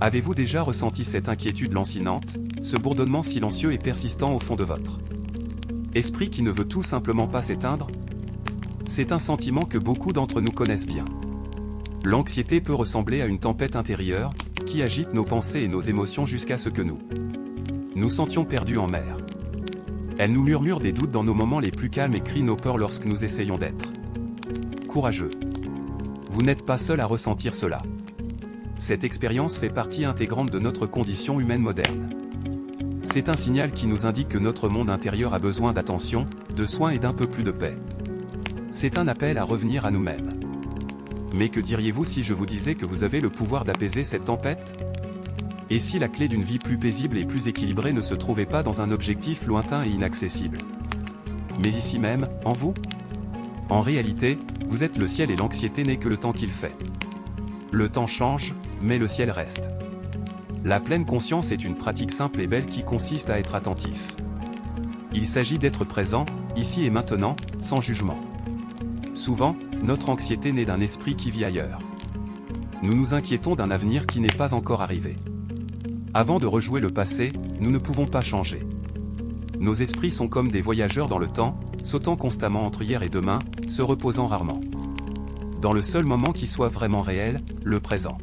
Avez-vous déjà ressenti cette inquiétude lancinante, ce bourdonnement silencieux et persistant au fond de votre esprit qui ne veut tout simplement pas s'éteindre? C'est un sentiment que beaucoup d'entre nous connaissent bien. L'anxiété peut ressembler à une tempête intérieure, qui agite nos pensées et nos émotions jusqu'à ce que nous sentions perdus en mer. Elle nous murmure des doutes dans nos moments les plus calmes et crie nos peurs lorsque nous essayons d'être courageux. Vous n'êtes pas seul à ressentir cela. Cette expérience fait partie intégrante de notre condition humaine moderne. C'est un signal qui nous indique que notre monde intérieur a besoin d'attention, de soins et d'un peu plus de paix. C'est un appel à revenir à nous-mêmes. Mais que diriez-vous si je vous disais que vous avez le pouvoir d'apaiser cette tempête? Et si la clé d'une vie plus paisible et plus équilibrée ne se trouvait pas dans un objectif lointain et inaccessible, mais ici même, en vous? En réalité, vous êtes le ciel et l'anxiété n'est que le temps qu'il fait. Le temps change, mais le ciel reste. La pleine conscience est une pratique simple et belle qui consiste à être attentif. Il s'agit d'être présent, ici et maintenant, sans jugement. Souvent, notre anxiété naît d'un esprit qui vit ailleurs. Nous nous inquiétons d'un avenir qui n'est pas encore arrivé. Avant de rejouer le passé, nous ne pouvons pas changer. Nos esprits sont comme des voyageurs dans le temps, sautant constamment entre hier et demain, se reposant rarement. Dans le seul moment qui soit vraiment réel, le présent.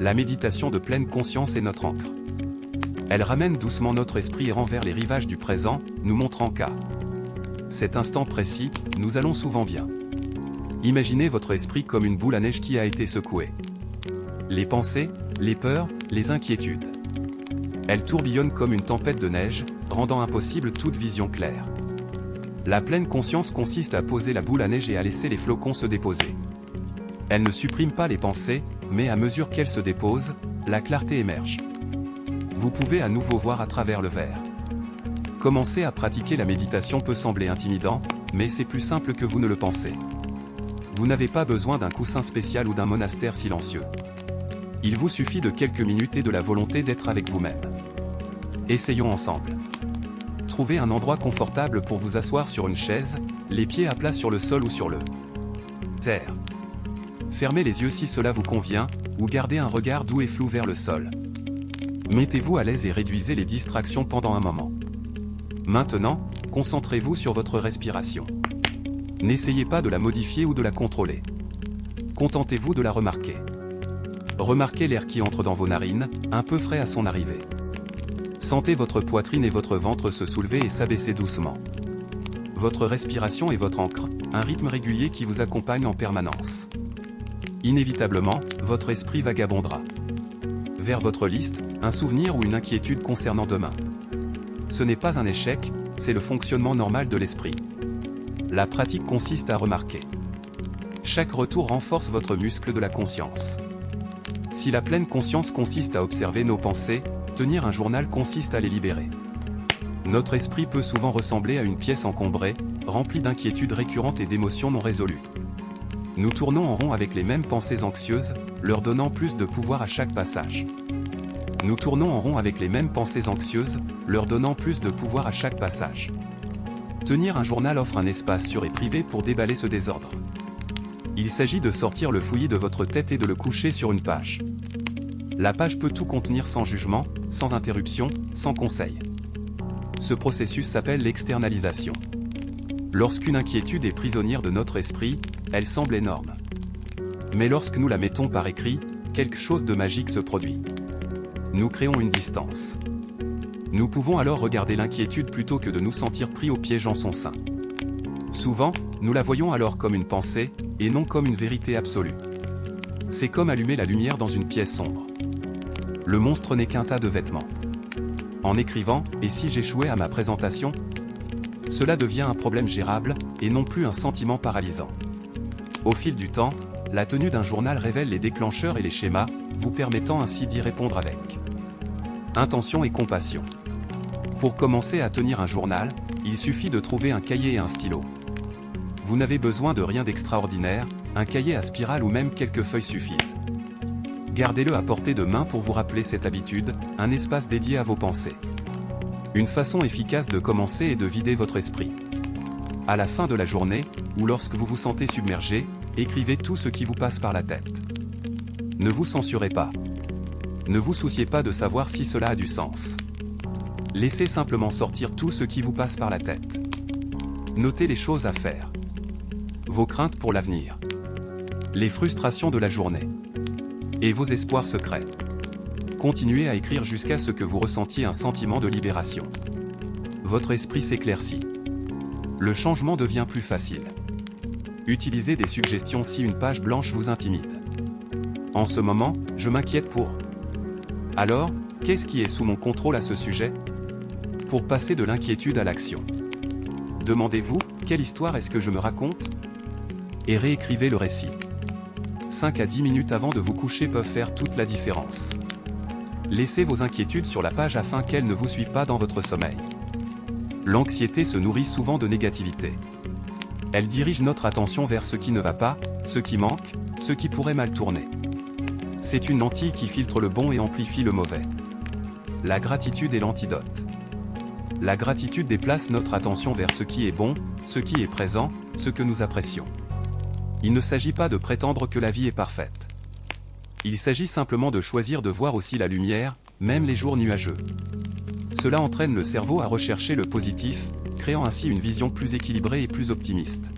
La méditation de pleine conscience est notre ancre. Elle ramène doucement notre esprit errant vers les rivages du présent, nous montrant qu'à cet instant précis, nous allons souvent bien. Imaginez votre esprit comme une boule à neige qui a été secouée. Les pensées, les peurs, les inquiétudes. Elles tourbillonnent comme une tempête de neige, rendant impossible toute vision claire. La pleine conscience consiste à poser la boule à neige et à laisser les flocons se déposer. Elle ne supprime pas les pensées, mais à mesure qu'elles se déposent, la clarté émerge. Vous pouvez à nouveau voir à travers le verre. Commencer à pratiquer la méditation peut sembler intimidant, mais c'est plus simple que vous ne le pensez. Vous n'avez pas besoin d'un coussin spécial ou d'un monastère silencieux. Il vous suffit de quelques minutes et de la volonté d'être avec vous-même. Essayons ensemble. Trouvez un endroit confortable pour vous asseoir sur une chaise, les pieds à plat sur le sol ou sur le terre. Fermez les yeux si cela vous convient, ou gardez un regard doux et flou vers le sol. Mettez-vous à l'aise et réduisez les distractions pendant un moment. Maintenant, concentrez-vous sur votre respiration. N'essayez pas de la modifier ou de la contrôler. Contentez-vous de la remarquer. Remarquez l'air qui entre dans vos narines, un peu frais à son arrivée. Sentez votre poitrine et votre ventre se soulever et s'abaisser doucement. Votre respiration est votre ancre, un rythme régulier qui vous accompagne en permanence. Inévitablement, votre esprit vagabondera vers votre liste, un souvenir ou une inquiétude concernant demain. Ce n'est pas un échec, c'est le fonctionnement normal de l'esprit. La pratique consiste à remarquer. Chaque retour renforce votre muscle de la conscience. Si la pleine conscience consiste à observer nos pensées, tenir un journal consiste à les libérer. Notre esprit peut souvent ressembler à une pièce encombrée, remplie d'inquiétudes récurrentes et d'émotions non résolues. Nous tournons en rond avec les mêmes pensées anxieuses, leur donnant plus de pouvoir à chaque passage. Nous tournons en rond avec les mêmes pensées anxieuses, leur donnant plus de pouvoir à chaque passage. Tenir un journal offre un espace sûr et privé pour déballer ce désordre. Il s'agit de sortir le fouillis de votre tête et de le coucher sur une page. La page peut tout contenir sans jugement, sans interruption, sans conseil. Ce processus s'appelle l'externalisation. Lorsqu'une inquiétude est prisonnière de notre esprit, elle semble énorme. Mais lorsque nous la mettons par écrit, quelque chose de magique se produit. Nous créons une distance. Nous pouvons alors regarder l'inquiétude plutôt que de nous sentir pris au piège en son sein. Souvent, nous la voyons alors comme une pensée, et non comme une vérité absolue. C'est comme allumer la lumière dans une pièce sombre. Le monstre n'est qu'un tas de vêtements. En écrivant « Et si j'échouais à ma présentation ?», cela devient un problème gérable, et non plus un sentiment paralysant. Au fil du temps, la tenue d'un journal révèle les déclencheurs et les schémas, vous permettant ainsi d'y répondre avec intention et compassion. Pour commencer à tenir un journal, il suffit de trouver un cahier et un stylo. Vous n'avez besoin de rien d'extraordinaire, un cahier à spirale ou même quelques feuilles suffisent. Gardez-le à portée de main pour vous rappeler cette habitude, un espace dédié à vos pensées. Une façon efficace de commencer est de vider votre esprit. À la fin de la journée, ou lorsque vous vous sentez submergé, écrivez tout ce qui vous passe par la tête. Ne vous censurez pas. Ne vous souciez pas de savoir si cela a du sens. Laissez simplement sortir tout ce qui vous passe par la tête. Notez les choses à faire. Vos craintes pour l'avenir. Les frustrations de la journée. Et vos espoirs secrets. Continuez à écrire jusqu'à ce que vous ressentiez un sentiment de libération. Votre esprit s'éclaircit. Le changement devient plus facile. Utilisez des suggestions si une page blanche vous intimide. En ce moment, je m'inquiète pour. Alors, qu'est-ce qui est sous mon contrôle à ce sujet? Pour passer de l'inquiétude à l'action. Demandez-vous, quelle histoire est-ce que je me raconte? Et réécrivez le récit. 5 à 10 minutes avant de vous coucher peuvent faire toute la différence. Laissez vos inquiétudes sur la page afin qu'elles ne vous suivent pas dans votre sommeil. L'anxiété se nourrit souvent de négativité. Elle dirige notre attention vers ce qui ne va pas, ce qui manque, ce qui pourrait mal tourner. C'est une lentille qui filtre le bon et amplifie le mauvais. La gratitude est l'antidote. La gratitude déplace notre attention vers ce qui est bon, ce qui est présent, ce que nous apprécions. Il ne s'agit pas de prétendre que la vie est parfaite. Il s'agit simplement de choisir de voir aussi la lumière, même les jours nuageux. Cela entraîne le cerveau à rechercher le positif, créant ainsi une vision plus équilibrée et plus optimiste.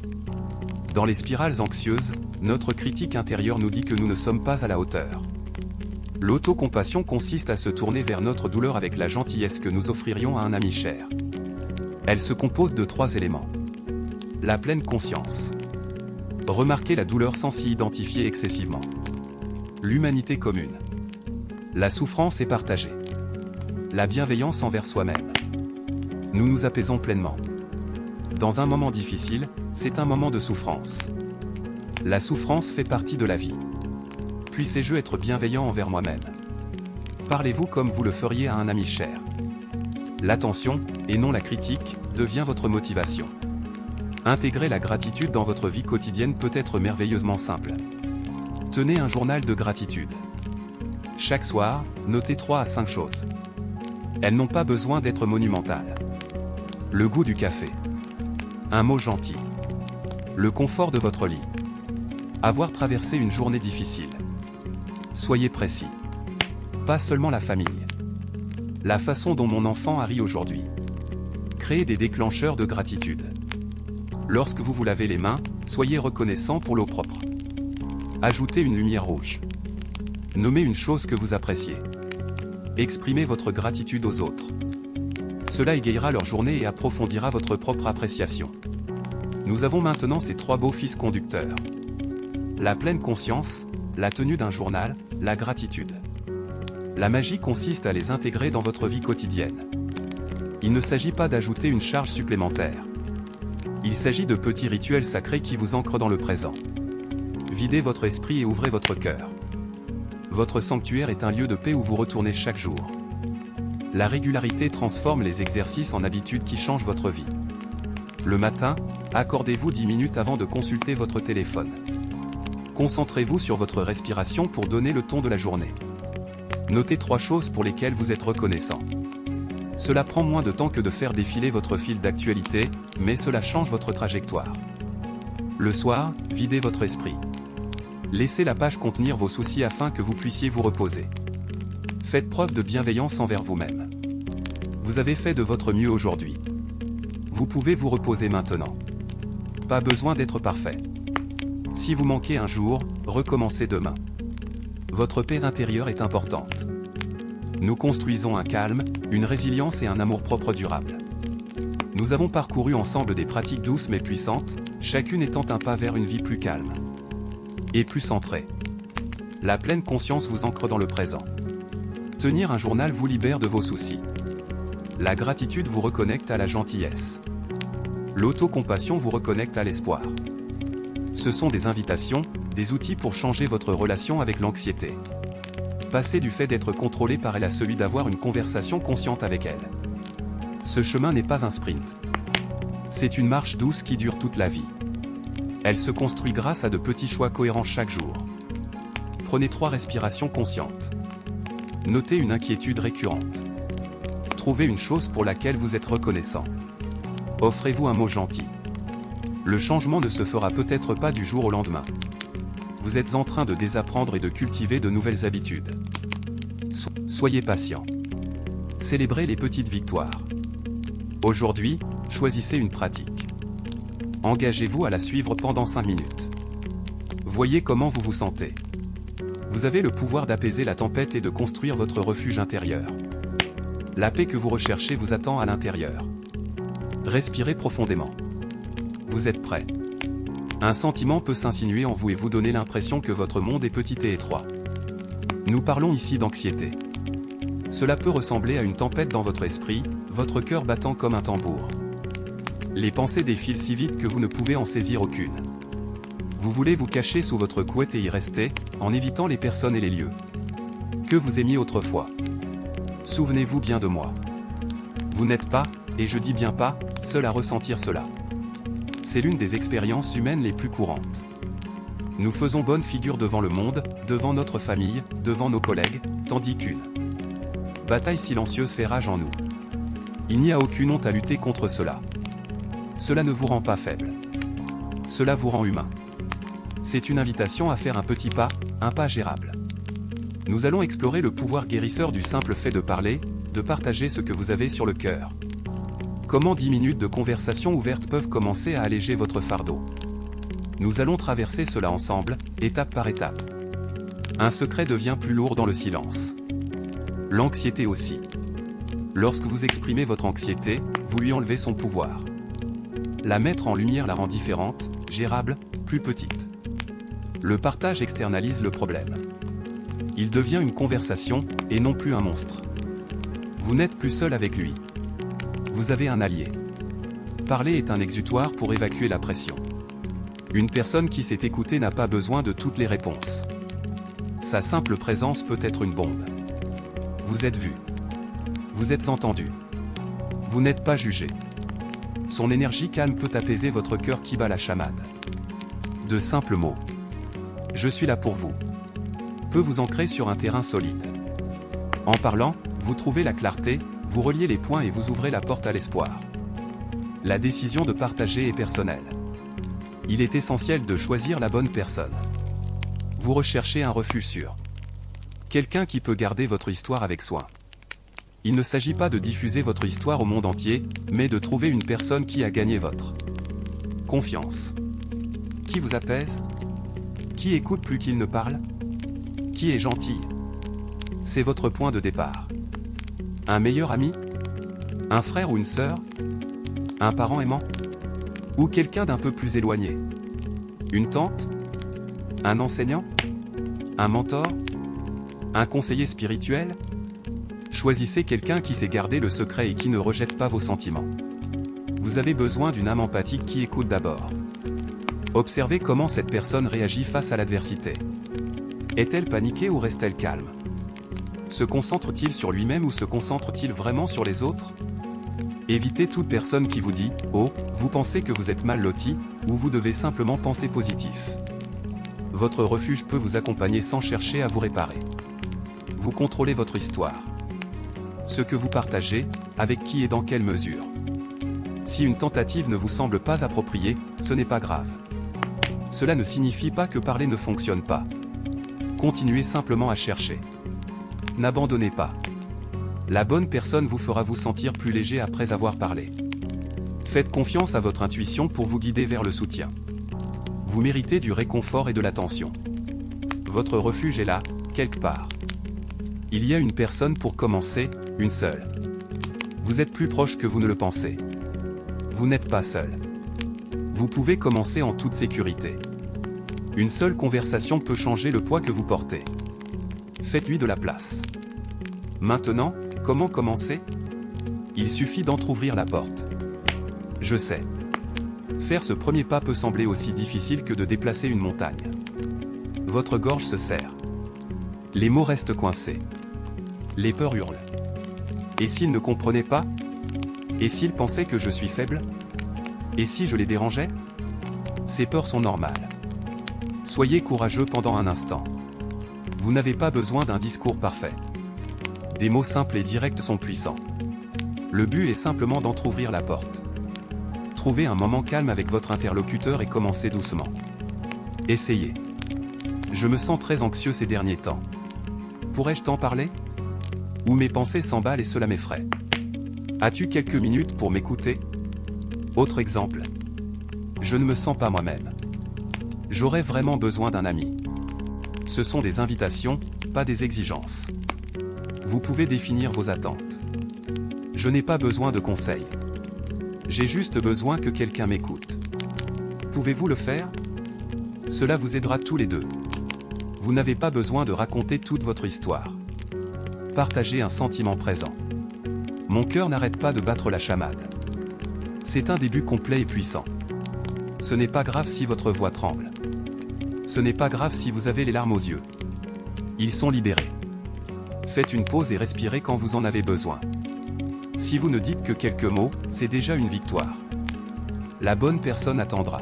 Dans les spirales anxieuses, notre critique intérieure nous dit que nous ne sommes pas à la hauteur. L'autocompassion consiste à se tourner vers notre douleur avec la gentillesse que nous offririons à un ami cher. Elle se compose de 3 éléments. La pleine conscience. Remarquer la douleur sans s'y identifier excessivement. L'humanité commune. La souffrance est partagée. La bienveillance envers soi-même. Nous nous apaisons pleinement. Dans un moment difficile, c'est un moment de souffrance. La souffrance fait partie de la vie. Puissé-je être bienveillant envers moi-même? Parlez-vous comme vous le feriez à un ami cher. L'attention, et non la critique, devient votre motivation. Intégrer la gratitude dans votre vie quotidienne peut être merveilleusement simple. Tenez un journal de gratitude. Chaque soir, notez 3 à 5 choses. Elles n'ont pas besoin d'être monumentales. Le goût du café. Un mot gentil. Le confort de votre lit. Avoir traversé une journée difficile. Soyez précis. Pas seulement la famille. La façon dont mon enfant a ri aujourd'hui. Créez des déclencheurs de gratitude. Lorsque vous vous lavez les mains, soyez reconnaissant pour l'eau propre. Ajoutez une lumière rouge. Nommez une chose que vous appréciez. Exprimez votre gratitude aux autres. Cela égayera leur journée et approfondira votre propre appréciation. Nous avons maintenant ces 3 beaux fils conducteurs. La pleine conscience, la tenue d'un journal, la gratitude. La magie consiste à les intégrer dans votre vie quotidienne. Il ne s'agit pas d'ajouter une charge supplémentaire. Il s'agit de petits rituels sacrés qui vous ancrent dans le présent. Videz votre esprit et ouvrez votre cœur. Votre sanctuaire est un lieu de paix où vous retournez chaque jour. La régularité transforme les exercices en habitudes qui changent votre vie. Le matin, accordez-vous 10 minutes avant de consulter votre téléphone. Concentrez-vous sur votre respiration pour donner le ton de la journée. Notez 3 choses pour lesquelles vous êtes reconnaissant. Cela prend moins de temps que de faire défiler votre fil d'actualité, mais cela change votre trajectoire. Le soir, videz votre esprit. Laissez la page contenir vos soucis afin que vous puissiez vous reposer. Faites preuve de bienveillance envers vous-même. Vous avez fait de votre mieux aujourd'hui. Vous pouvez vous reposer maintenant. Pas besoin d'être parfait. Si vous manquez un jour, recommencez demain. Votre paix intérieure est importante. Nous construisons un calme, une résilience et un amour-propre durable. Nous avons parcouru ensemble des pratiques douces mais puissantes, chacune étant un pas vers une vie plus calme et plus centrée. La pleine conscience vous ancre dans le présent. Tenir un journal vous libère de vos soucis. La gratitude vous reconnecte à la gentillesse. L'autocompassion vous reconnecte à l'espoir. Ce sont des invitations, des outils pour changer votre relation avec l'anxiété. Passez du fait d'être contrôlé par elle à celui d'avoir une conversation consciente avec elle. Ce chemin n'est pas un sprint. C'est une marche douce qui dure toute la vie. Elle se construit grâce à de petits choix cohérents chaque jour. Prenez 3 respirations conscientes. Notez une inquiétude récurrente. Trouvez une chose pour laquelle vous êtes reconnaissant. Offrez-vous un mot gentil. Le changement ne se fera peut-être pas du jour au lendemain. Vous êtes en train de désapprendre et de cultiver de nouvelles habitudes. Soyez patient. Célébrez les petites victoires. Aujourd'hui, choisissez une pratique. Engagez-vous à la suivre pendant 5 minutes. Voyez comment vous vous sentez. Vous avez le pouvoir d'apaiser la tempête et de construire votre refuge intérieur. La paix que vous recherchez vous attend à l'intérieur. Respirez profondément. Vous êtes prêt. Un sentiment peut s'insinuer en vous et vous donner l'impression que votre monde est petit et étroit. Nous parlons ici d'anxiété. Cela peut ressembler à une tempête dans votre esprit, votre cœur battant comme un tambour. Les pensées défilent si vite que vous ne pouvez en saisir aucune. Vous voulez vous cacher sous votre couette et y rester, en évitant les personnes et les lieux que vous aimiez autrefois. Souvenez-vous bien de moi. Vous n'êtes pas, et je dis bien pas, seul à ressentir cela. C'est l'une des expériences humaines les plus courantes. Nous faisons bonne figure devant le monde, devant notre famille, devant nos collègues, tandis qu'une bataille silencieuse fait rage en nous. Il n'y a aucune honte à lutter contre cela. Cela ne vous rend pas faible. Cela vous rend humain. C'est une invitation à faire un petit pas, un pas gérable. Nous allons explorer le pouvoir guérisseur du simple fait de parler, de partager ce que vous avez sur le cœur. Comment 10 minutes de conversation ouverte peuvent commencer à alléger votre fardeau. Nous allons traverser cela ensemble, étape par étape. Un secret devient plus lourd dans le silence. L'anxiété aussi. Lorsque vous exprimez votre anxiété, vous lui enlevez son pouvoir. La mettre en lumière la rend différente, gérable, plus petite. Le partage externalise le problème. Il devient une conversation, et non plus un monstre. Vous n'êtes plus seul avec lui. Vous avez un allié. Parler est un exutoire pour évacuer la pression. Une personne qui s'est écoutée n'a pas besoin de toutes les réponses. Sa simple présence peut être une bombe. Vous êtes vu. Vous êtes entendu. Vous n'êtes pas jugé. Son énergie calme peut apaiser votre cœur qui bat la chamade. De simples mots. Je suis là pour vous. Peut vous ancrer sur un terrain solide. En parlant, vous trouvez la clarté, vous reliez les points et vous ouvrez la porte à l'espoir. La décision de partager est personnelle. Il est essentiel de choisir la bonne personne. Vous recherchez un refuge sûr. Quelqu'un qui peut garder votre histoire avec soin. Il ne s'agit pas de diffuser votre histoire au monde entier, mais de trouver une personne qui a gagné votre confiance. Qui vous apaise? Qui écoute plus qu'il ne parle? Qui est gentil? C'est votre point de départ. Un meilleur ami? Un frère ou une sœur? Un parent aimant? Ou quelqu'un d'un peu plus éloigné? Une tante? Un enseignant? Un mentor? Un conseiller spirituel? Choisissez quelqu'un qui sait garder le secret et qui ne rejette pas vos sentiments. Vous avez besoin d'une âme empathique qui écoute d'abord. Observez comment cette personne réagit face à l'adversité. Est-elle paniquée ou reste-t-elle calme? Se concentre-t-il sur lui-même ou se concentre-t-il vraiment sur les autres? Évitez toute personne qui vous dit « Oh, vous pensez que vous êtes mal loti » ou vous devez simplement penser positif. Votre refuge peut vous accompagner sans chercher à vous réparer. Vous contrôlez votre histoire. Ce que vous partagez, avec qui et dans quelle mesure. Si une tentative ne vous semble pas appropriée, ce n'est pas grave. Cela ne signifie pas que parler ne fonctionne pas. Continuez simplement à chercher. N'abandonnez pas. La bonne personne vous fera vous sentir plus léger après avoir parlé. Faites confiance à votre intuition pour vous guider vers le soutien. Vous méritez du réconfort et de l'attention. Votre refuge est là, quelque part. Il y a une personne pour commencer, une seule. Vous êtes plus proche que vous ne le pensez. Vous n'êtes pas seul. Vous pouvez commencer en toute sécurité. Une seule conversation peut changer le poids que vous portez. Faites-lui de la place. Maintenant, comment commencer? Il suffit d'entrouvrir la porte. Je sais. Faire ce premier pas peut sembler aussi difficile que de déplacer une montagne. Votre gorge se serre. Les mots restent coincés. Les peurs hurlent. Et s'ils ne comprenaient pas? Et s'ils pensaient que je suis faible? Et si je les dérangeais? Ces peurs sont normales. Soyez courageux pendant un instant. Vous n'avez pas besoin d'un discours parfait. Des mots simples et directs sont puissants. Le but est simplement d'entrouvrir la porte. Trouvez un moment calme avec votre interlocuteur et commencez doucement. Essayez. Je me sens très anxieux ces derniers temps. Pourrais-je t'en parler? Ou mes pensées s'emballent et cela m'effraie. As-tu quelques minutes pour m'écouter? Autre exemple. Je ne me sens pas moi-même. J'aurais vraiment besoin d'un ami. Ce sont des invitations, pas des exigences. Vous pouvez définir vos attentes. Je n'ai pas besoin de conseils. J'ai juste besoin que quelqu'un m'écoute. Pouvez-vous le faire? Cela vous aidera tous les deux. Vous n'avez pas besoin de raconter toute votre histoire. Partagez un sentiment présent. Mon cœur n'arrête pas de battre la chamade. C'est un début complet et puissant. Ce n'est pas grave si votre voix tremble. Ce n'est pas grave si vous avez les larmes aux yeux. Ils sont libérés. Faites une pause et respirez quand vous en avez besoin. Si vous ne dites que quelques mots, c'est déjà une victoire. La bonne personne attendra.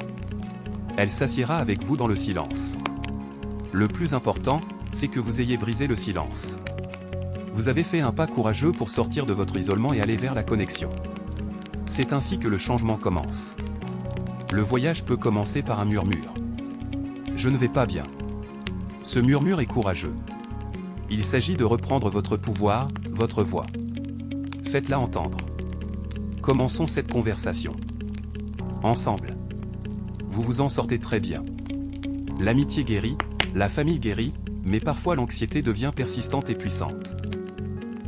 Elle s'assiera avec vous dans le silence. Le plus important, c'est que vous ayez brisé le silence. Vous avez fait un pas courageux pour sortir de votre isolement et aller vers la connexion. C'est ainsi que le changement commence. Le voyage peut commencer par un murmure. Je ne vais pas bien. Ce murmure est courageux. Il s'agit de reprendre votre pouvoir, votre voix. Faites-la entendre. Commençons cette conversation. Ensemble. Vous vous en sortez très bien. L'amitié guérit, la famille guérit, mais parfois l'anxiété devient persistante et puissante.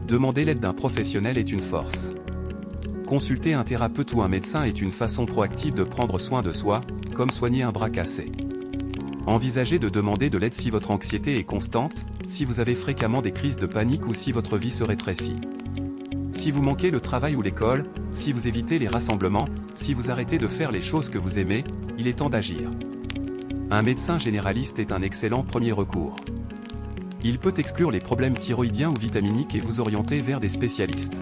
Demander l'aide d'un professionnel est une force. Consulter un thérapeute ou un médecin est une façon proactive de prendre soin de soi, comme soigner un bras cassé. Envisagez de demander de l'aide si votre anxiété est constante, si vous avez fréquemment des crises de panique ou si votre vie se rétrécit. Si vous manquez le travail ou l'école, si vous évitez les rassemblements, si vous arrêtez de faire les choses que vous aimez, il est temps d'agir. Un médecin généraliste est un excellent premier recours. Il peut exclure les problèmes thyroïdiens ou vitaminiques et vous orienter vers des spécialistes.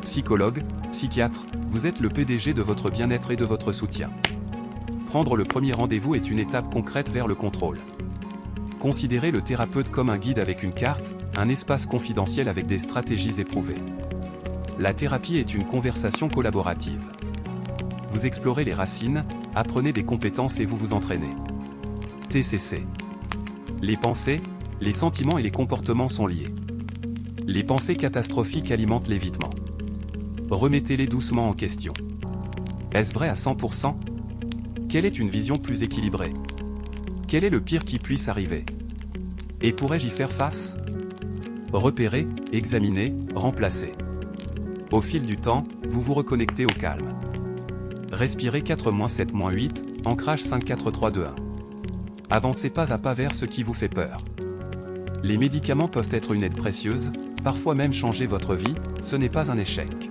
Psychologue, psychiatre, vous êtes le PDG de votre bien-être et de votre soutien. Prendre le premier rendez-vous est une étape concrète vers le contrôle. Considérez le thérapeute comme un guide avec une carte, un espace confidentiel avec des stratégies éprouvées. La thérapie est une conversation collaborative. Vous explorez les racines, apprenez des compétences et vous vous entraînez. TCC. Les pensées, les sentiments et les comportements sont liés. Les pensées catastrophiques alimentent l'évitement. Remettez-les doucement en question. Est-ce vrai à 100%? Quelle est une vision plus équilibrée? Quel est le pire qui puisse arriver? Et pourrais-je y faire face? Repérez, examinez, remplacez. Au fil du temps, vous vous reconnectez au calme. Respirez 4-7-8, ancrage 5-4-3-2-1. Avancez pas à pas vers ce qui vous fait peur. Les médicaments peuvent être une aide précieuse, parfois même changer votre vie, ce n'est pas un échec.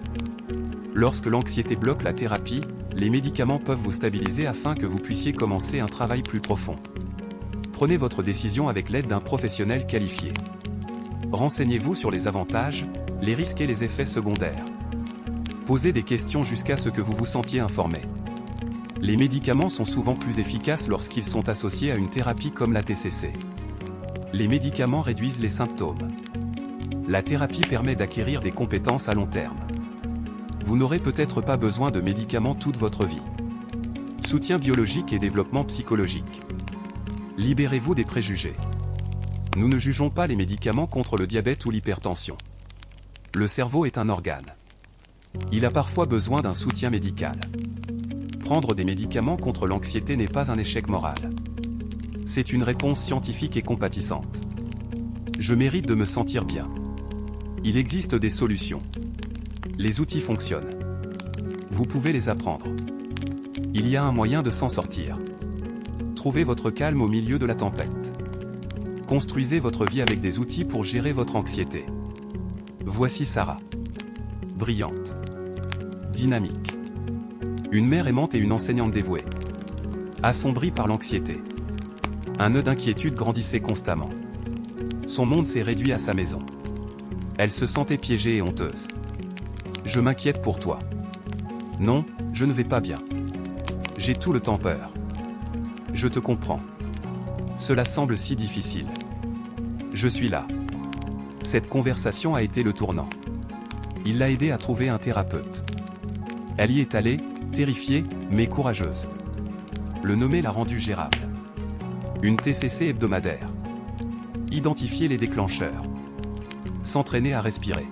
Lorsque l'anxiété bloque la thérapie, les médicaments peuvent vous stabiliser afin que vous puissiez commencer un travail plus profond. Prenez votre décision avec l'aide d'un professionnel qualifié. Renseignez-vous sur les avantages, les risques et les effets secondaires. Posez des questions jusqu'à ce que vous vous sentiez informé. Les médicaments sont souvent plus efficaces lorsqu'ils sont associés à une thérapie comme la TCC. Les médicaments réduisent les symptômes. La thérapie permet d'acquérir des compétences à long terme. Vous n'aurez peut-être pas besoin de médicaments toute votre vie. Soutien biologique et développement psychologique. Libérez-vous des préjugés. Nous ne jugeons pas les médicaments contre le diabète ou l'hypertension. Le cerveau est un organe. Il a parfois besoin d'un soutien médical. Prendre des médicaments contre l'anxiété n'est pas un échec moral. C'est une réponse scientifique et compatissante. Je mérite de me sentir bien. Il existe des solutions. Les outils fonctionnent. Vous pouvez les apprendre. Il y a un moyen de s'en sortir. Trouvez votre calme au milieu de la tempête. Construisez votre vie avec des outils pour gérer votre anxiété. Voici Sarah. Brillante. Dynamique. Une mère aimante et une enseignante dévouée. Assombrie par l'anxiété. Un nœud d'inquiétude grandissait constamment. Son monde s'est réduit à sa maison. Elle se sentait piégée et honteuse. Je m'inquiète pour toi. Non, je ne vais pas bien. J'ai tout le temps peur. Je te comprends. Cela semble si difficile. Je suis là. Cette conversation a été le tournant. Il l'a aidée à trouver un thérapeute. Elle y est allée, terrifiée, mais courageuse. Le nommer l'a rendue gérable. Une TCC hebdomadaire. Identifier les déclencheurs. s'entraîner à respirer.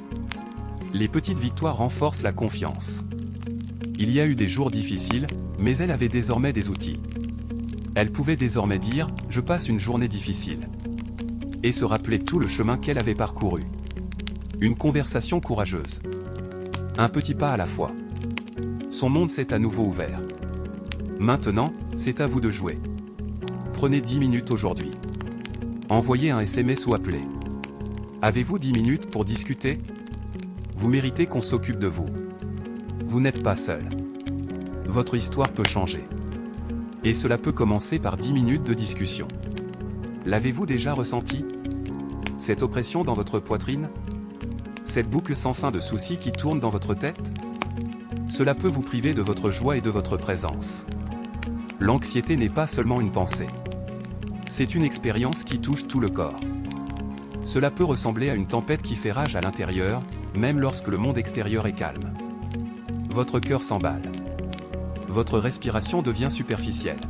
Les petites victoires renforcent la confiance. Il y a eu des jours difficiles, mais elle avait désormais des outils. Elle pouvait désormais dire « Je passe une journée difficile » et se rappeler tout le chemin qu'elle avait parcouru. Une conversation courageuse. Un petit pas à la fois. Son monde s'est à nouveau ouvert. Maintenant, c'est à vous de jouer. Prenez 10 minutes aujourd'hui. Envoyez un SMS ou appelez. Avez-vous 10 minutes pour discuter? Vous méritez qu'on s'occupe de vous. Vous n'êtes pas seul. Votre histoire peut changer. Et cela peut commencer par 10 minutes de discussion. L'avez-vous déjà ressenti? Cette oppression dans votre poitrine? Cette boucle sans fin de soucis qui tourne dans votre tête? Cela peut vous priver de votre joie et de votre présence. L'anxiété n'est pas seulement une pensée. C'est une expérience qui touche tout le corps. Cela peut ressembler à une tempête qui fait rage à l'intérieur, même lorsque le monde extérieur est calme. Votre cœur s'emballe. Votre respiration devient superficielle.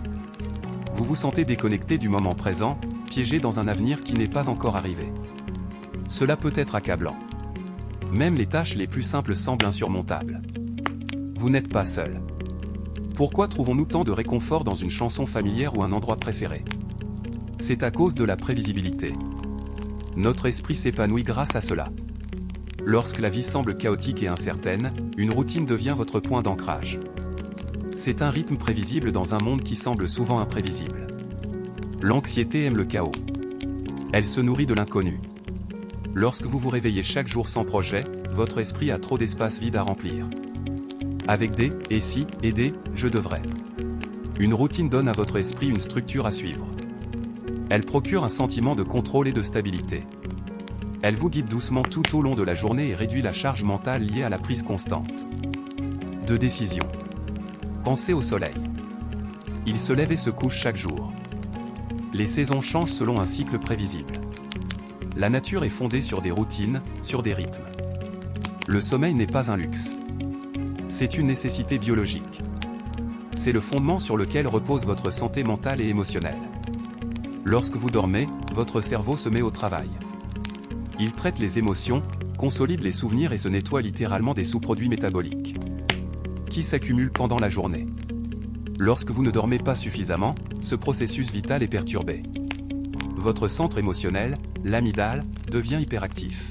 Vous vous sentez déconnecté du moment présent, piégé dans un avenir qui n'est pas encore arrivé. Cela peut être accablant. Même les tâches les plus simples semblent insurmontables. Vous n'êtes pas seul. Pourquoi trouvons-nous tant de réconfort dans une chanson familière ou un endroit préféré? C'est à cause de la prévisibilité. Notre esprit s'épanouit grâce à cela. Lorsque la vie semble chaotique et incertaine, une routine devient votre point d'ancrage. C'est un rythme prévisible dans un monde qui semble souvent imprévisible. L'anxiété aime le chaos. Elle se nourrit de l'inconnu. Lorsque vous vous réveillez chaque jour sans projet, votre esprit a trop d'espace vide à remplir. Avec des « et si » et des « je devrais ». Une routine donne à votre esprit une structure à suivre. Elle procure un sentiment de contrôle et de stabilité. Elle vous guide doucement tout au long de la journée et réduit la charge mentale liée à la prise constante de décision. Pensez au soleil. Il se lève et se couche chaque jour. Les saisons changent selon un cycle prévisible. La nature est fondée sur des routines, sur des rythmes. Le sommeil n'est pas un luxe. C'est une nécessité biologique. C'est le fondement sur lequel repose votre santé mentale et émotionnelle. Lorsque vous dormez, votre cerveau se met au travail. Il traite les émotions, consolide les souvenirs et se nettoie littéralement des sous-produits métaboliques qui s'accumulent pendant la journée. Lorsque vous ne dormez pas suffisamment, ce processus vital est perturbé. Votre centre émotionnel, l'amygdale, devient hyperactif.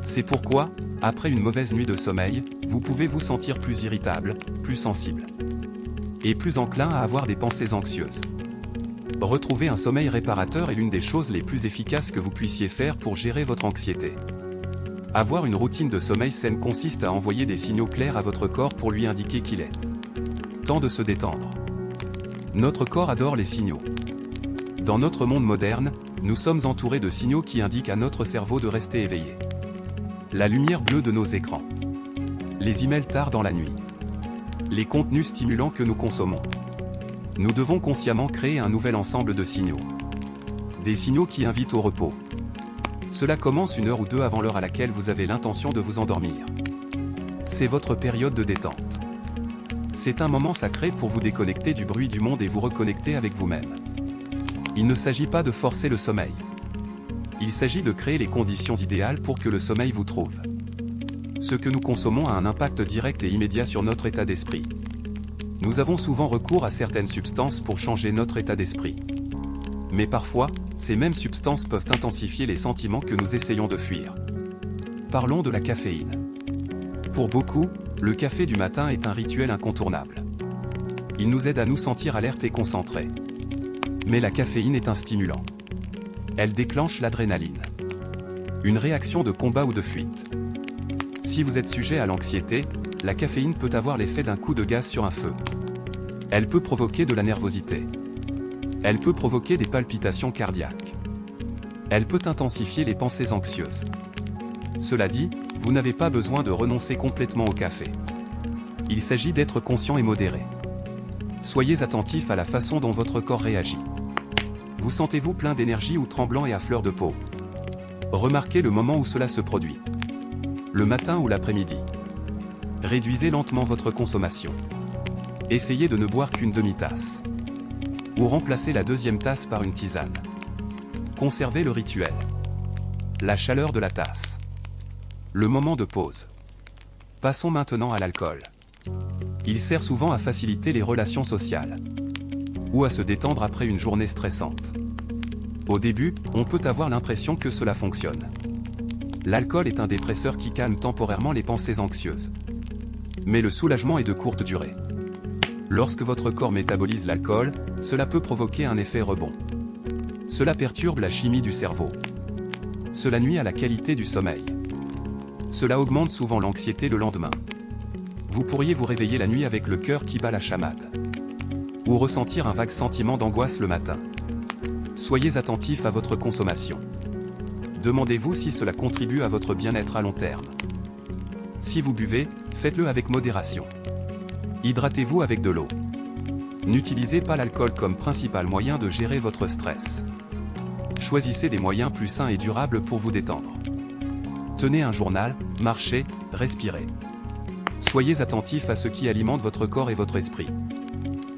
C'est pourquoi, après une mauvaise nuit de sommeil, vous pouvez vous sentir plus irritable, plus sensible et plus enclin à avoir des pensées anxieuses. Retrouver un sommeil réparateur est l'une des choses les plus efficaces que vous puissiez faire pour gérer votre anxiété. Avoir une routine de sommeil saine consiste à envoyer des signaux clairs à votre corps pour lui indiquer qu'il est temps de se détendre. Notre corps adore les signaux. Dans notre monde moderne, nous sommes entourés de signaux qui indiquent à notre cerveau de rester éveillé. La lumière bleue de nos écrans. Les emails tard dans la nuit. Les contenus stimulants que nous consommons. Nous devons consciemment créer un nouvel ensemble de signaux. Des signaux qui invitent au repos. Cela commence 1 heure ou 2 avant l'heure à laquelle vous avez l'intention de vous endormir. C'est votre période de détente. C'est un moment sacré pour vous déconnecter du bruit du monde et vous reconnecter avec vous-même. Il ne s'agit pas de forcer le sommeil. Il s'agit de créer les conditions idéales pour que le sommeil vous trouve. Ce que nous consommons a un impact direct et immédiat sur notre état d'esprit. Nous avons souvent recours à certaines substances pour changer notre état d'esprit. Mais parfois, ces mêmes substances peuvent intensifier les sentiments que nous essayons de fuir. Parlons de la caféine. Pour beaucoup, le café du matin est un rituel incontournable. Il nous aide à nous sentir alertes et concentrés. Mais la caféine est un stimulant. Elle déclenche l'adrénaline. Une réaction de combat ou de fuite. Si vous êtes sujet à l'anxiété, la caféine peut avoir l'effet d'un coup de gaz sur un feu. Elle peut provoquer de la nervosité. Elle peut provoquer des palpitations cardiaques. Elle peut intensifier les pensées anxieuses. Cela dit, vous n'avez pas besoin de renoncer complètement au café. Il s'agit d'être conscient et modéré. Soyez attentif à la façon dont votre corps réagit. Vous sentez-vous plein d'énergie ou tremblant et à fleur de peau? Remarquez le moment où cela se produit. Le matin ou l'après-midi. Réduisez lentement votre consommation. Essayez de ne boire qu'une demi-tasse. Ou remplacez la 2e tasse par une tisane. Conservez le rituel. La chaleur de la tasse. Le moment de pause. Passons maintenant à l'alcool. Il sert souvent à faciliter les relations sociales ou à se détendre après une journée stressante. Au début, on peut avoir l'impression que cela fonctionne. L'alcool est un dépresseur qui calme temporairement les pensées anxieuses. Mais le soulagement est de courte durée. Lorsque votre corps métabolise l'alcool, cela peut provoquer un effet rebond. Cela perturbe la chimie du cerveau. Cela nuit à la qualité du sommeil. Cela augmente souvent l'anxiété le lendemain. Vous pourriez vous réveiller la nuit avec le cœur qui bat la chamade. Ou ressentir un vague sentiment d'angoisse le matin. Soyez attentif à votre consommation. Demandez-vous si cela contribue à votre bien-être à long terme. Si vous buvez, faites-le avec modération. Hydratez-vous avec de l'eau. N'utilisez pas l'alcool comme principal moyen de gérer votre stress. Choisissez des moyens plus sains et durables pour vous détendre. Tenez un journal, marchez, respirez. Soyez attentif à ce qui alimente votre corps et votre esprit.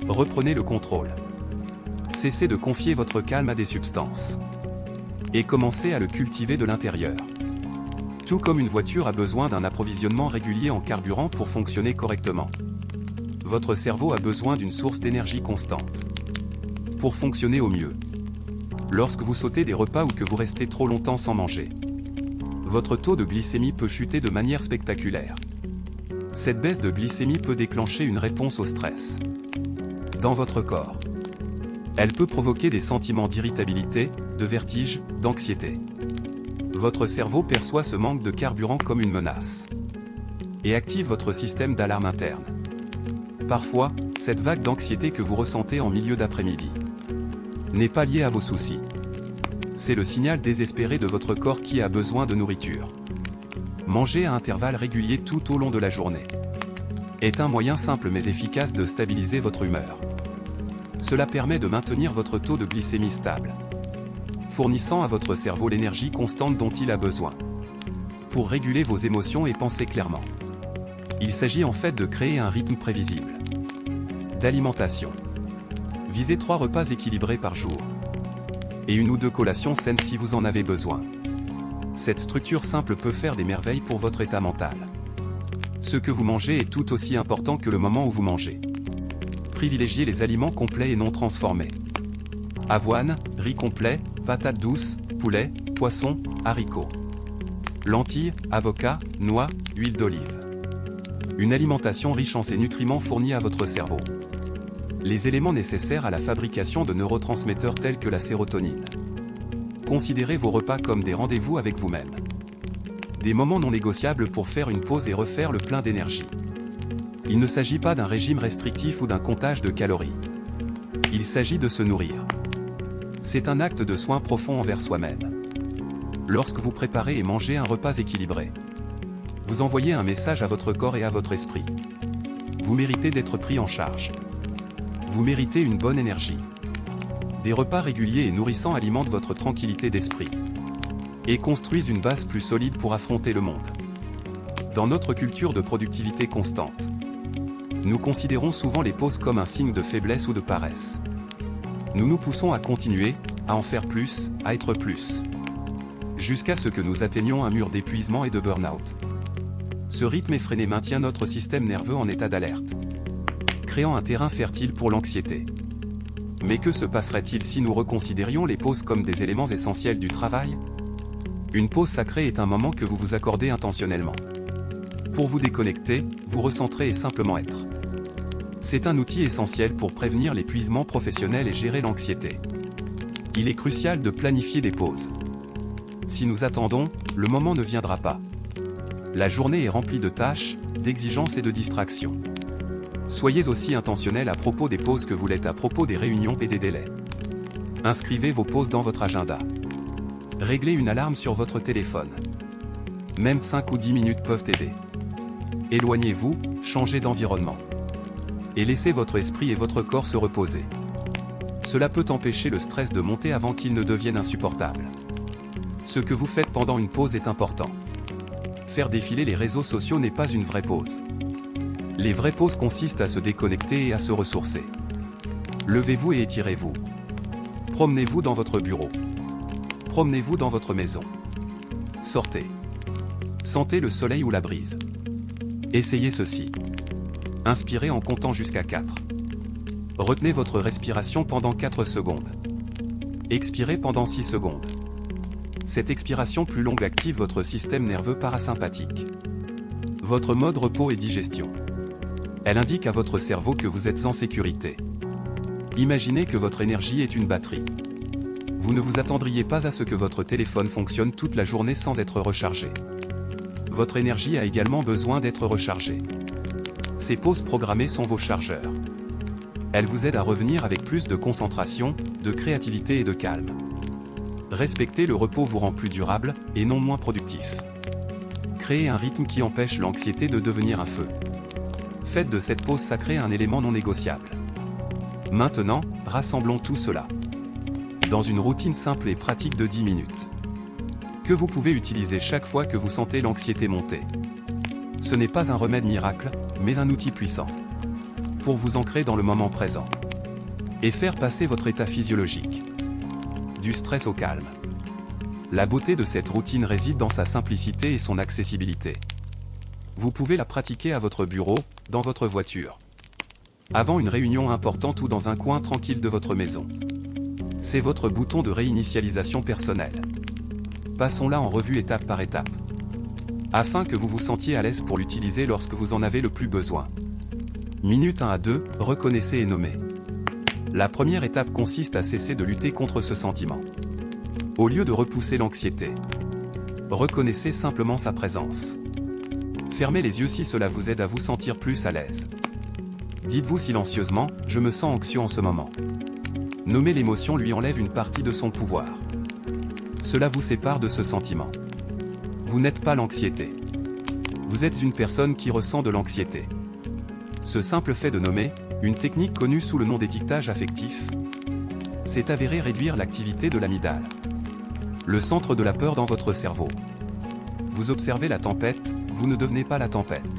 Reprenez le contrôle. Cessez de confier votre calme à des substances. Et commencez à le cultiver de l'intérieur. Tout comme une voiture a besoin d'un approvisionnement régulier en carburant pour fonctionner correctement. Votre cerveau a besoin d'une source d'énergie constante pour fonctionner au mieux. Lorsque vous sautez des repas ou que vous restez trop longtemps sans manger, votre taux de glycémie peut chuter de manière spectaculaire. Cette baisse de glycémie peut déclencher une réponse au stress dans votre corps. Elle peut provoquer des sentiments d'irritabilité, de vertige, d'anxiété. Votre cerveau perçoit ce manque de carburant comme une menace et active votre système d'alarme interne. Parfois, cette vague d'anxiété que vous ressentez en milieu d'après-midi n'est pas liée à vos soucis. C'est le signal désespéré de votre corps qui a besoin de nourriture. Manger à intervalles réguliers tout au long de la journée est un moyen simple mais efficace de stabiliser votre humeur. Cela permet de maintenir votre taux de glycémie stable, fournissant à votre cerveau l'énergie constante dont il a besoin pour réguler vos émotions et penser clairement. Il s'agit en fait de créer un rythme prévisible d'alimentation. Visez 3 repas équilibrés par jour et 1 ou 2 collations saines si vous en avez besoin. Cette structure simple peut faire des merveilles pour votre état mental. Ce que vous mangez est tout aussi important que le moment où vous mangez. Privilégiez les aliments complets et non transformés. Avoine, riz complet, patates douces, poulet, poisson, haricots. Lentilles, avocats, noix, huile d'olive. Une alimentation riche en ces nutriments fournit à votre cerveau les éléments nécessaires à la fabrication de neurotransmetteurs tels que la sérotonine. Considérez vos repas comme des rendez-vous avec vous-même. Des moments non négociables pour faire une pause et refaire le plein d'énergie. Il ne s'agit pas d'un régime restrictif ou d'un comptage de calories. Il s'agit de se nourrir. C'est un acte de soin profond envers soi-même. Lorsque vous préparez et mangez un repas équilibré, vous envoyez un message à votre corps et à votre esprit. Vous méritez d'être pris en charge. Vous méritez une bonne énergie. Des repas réguliers et nourrissants alimentent votre tranquillité d'esprit et construisent une base plus solide pour affronter le monde. Dans notre culture de productivité constante, nous considérons souvent les pauses comme un signe de faiblesse ou de paresse. Nous nous poussons à continuer, à en faire plus, à être plus, jusqu'à ce que nous atteignions un mur d'épuisement et de burn-out. Ce rythme effréné maintient notre système nerveux en état d'alerte, créant un terrain fertile pour l'anxiété. Mais que se passerait-il si nous reconsidérions les pauses comme des éléments essentiels du travail ? Une pause sacrée est un moment que vous vous accordez intentionnellement pour vous déconnecter, vous recentrer et simplement être. C'est un outil essentiel pour prévenir l'épuisement professionnel et gérer l'anxiété. Il est crucial de planifier des pauses. Si nous attendons, le moment ne viendra pas. La journée est remplie de tâches, d'exigences et de distractions. Soyez aussi intentionnel à propos des pauses que vous l'êtes à propos des réunions et des délais. Inscrivez vos pauses dans votre agenda. Réglez une alarme sur votre téléphone. Même 5 ou 10 minutes peuvent aider. Éloignez-vous, changez d'environnement. Et laissez votre esprit et votre corps se reposer. Cela peut empêcher le stress de monter avant qu'il ne devienne insupportable. Ce que vous faites pendant une pause est important. Faire défiler les réseaux sociaux n'est pas une vraie pause. Les vraies pauses consistent à se déconnecter et à se ressourcer. Levez-vous et étirez-vous. Promenez-vous dans votre bureau. Promenez-vous dans votre maison. Sortez. Sentez le soleil ou la brise. Essayez ceci. Inspirez en comptant jusqu'à 4. Retenez votre respiration pendant 4 secondes. Expirez pendant 6 secondes. Cette expiration plus longue active votre système nerveux parasympathique. Votre mode repos et digestion. Elle indique à votre cerveau que vous êtes en sécurité. Imaginez que votre énergie est une batterie. Vous ne vous attendriez pas à ce que votre téléphone fonctionne toute la journée sans être rechargé. Votre énergie a également besoin d'être rechargée. Ces pauses programmées sont vos chargeurs. Elles vous aident à revenir avec plus de concentration, de créativité et de calme. Respecter le repos vous rend plus durable, et non moins productif. Créez un rythme qui empêche l'anxiété de devenir un feu. Faites de cette pause sacrée un élément non négociable. Maintenant, rassemblons tout cela dans une routine simple et pratique de 10 minutes. Que vous pouvez utiliser chaque fois que vous sentez l'anxiété monter. Ce n'est pas un remède miracle, mais un outil puissant. Pour vous ancrer dans le moment présent. Et faire passer votre état physiologique. Du stress au calme. La beauté de cette routine réside dans sa simplicité et son accessibilité. Vous pouvez la pratiquer à votre bureau, dans votre voiture, avant une réunion importante ou dans un coin tranquille de votre maison. C'est votre bouton de réinitialisation personnelle. Passons-la en revue étape par étape, afin que vous vous sentiez à l'aise pour l'utiliser lorsque vous en avez le plus besoin. Minute 1 à 2, reconnaissez et nommez. La première étape consiste à cesser de lutter contre ce sentiment. Au lieu de repousser l'anxiété, reconnaissez simplement sa présence. Fermez les yeux si cela vous aide à vous sentir plus à l'aise. Dites-vous silencieusement, je me sens anxieux en ce moment. Nommer l'émotion lui enlève une partie de son pouvoir. Cela vous sépare de ce sentiment. Vous n'êtes pas l'anxiété. Vous êtes une personne qui ressent de l'anxiété. Ce simple fait de nommer, une technique connue sous le nom d'étiquetage affectif, s'est avéré réduire l'activité de l'amygdale, le centre de la peur dans votre cerveau. Vous observez la tempête, vous ne devenez pas la tempête.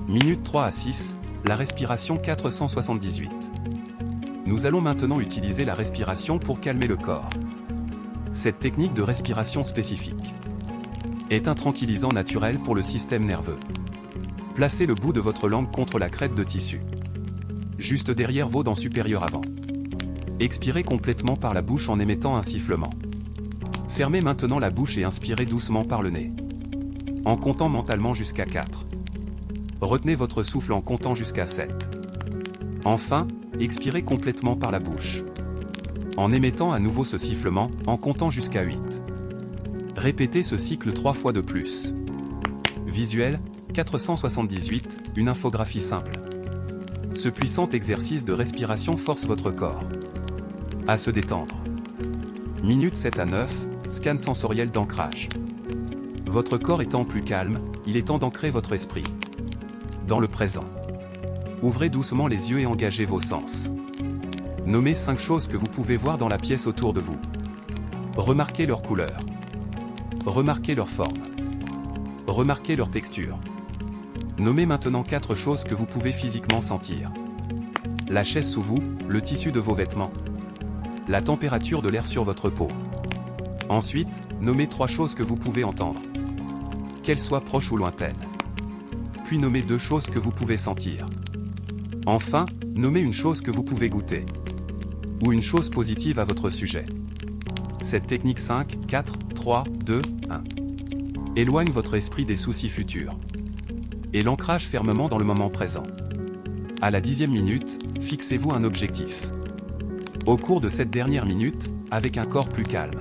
Minute 3 à 6, la respiration 478. Nous allons maintenant utiliser la respiration pour calmer le corps. Cette technique de respiration spécifique est un tranquillisant naturel pour le système nerveux. Placez le bout de votre langue contre la crête de tissu, juste derrière vos dents supérieures avant. Expirez complètement par la bouche en émettant un sifflement. Fermez maintenant la bouche et inspirez doucement par le nez, en comptant mentalement jusqu'à 4. Retenez votre souffle en comptant jusqu'à 7. Enfin, expirez complètement par la bouche, en émettant à nouveau ce sifflement, en comptant jusqu'à 8. Répétez ce cycle 3 fois de plus. Visuel, 478, une infographie simple. Ce puissant exercice de respiration force votre corps à se détendre. Minute 7 à 9, scan sensoriel d'ancrage. Votre corps étant plus calme, il est temps d'ancrer votre esprit dans le présent. Ouvrez doucement les yeux et engagez vos sens. Nommez 5 choses que vous pouvez voir dans la pièce autour de vous. Remarquez leurs couleurs. Remarquez leur forme. Remarquez leur texture. Nommez maintenant 4 choses que vous pouvez physiquement sentir. La chaise sous vous, le tissu de vos vêtements, la température de l'air sur votre peau. Ensuite, nommez 3 choses que vous pouvez entendre, qu'elles soient proches ou lointaines. Puis nommez 2 choses que vous pouvez sentir. Enfin, nommez une chose que vous pouvez goûter, ou une chose positive à votre sujet. Cette technique 5, 4, 3, 2, 1 éloigne votre esprit des soucis futurs et l'ancrage fermement dans le moment présent. À la 10e minute, fixez-vous un objectif. Au cours de cette dernière minute, avec un corps plus calme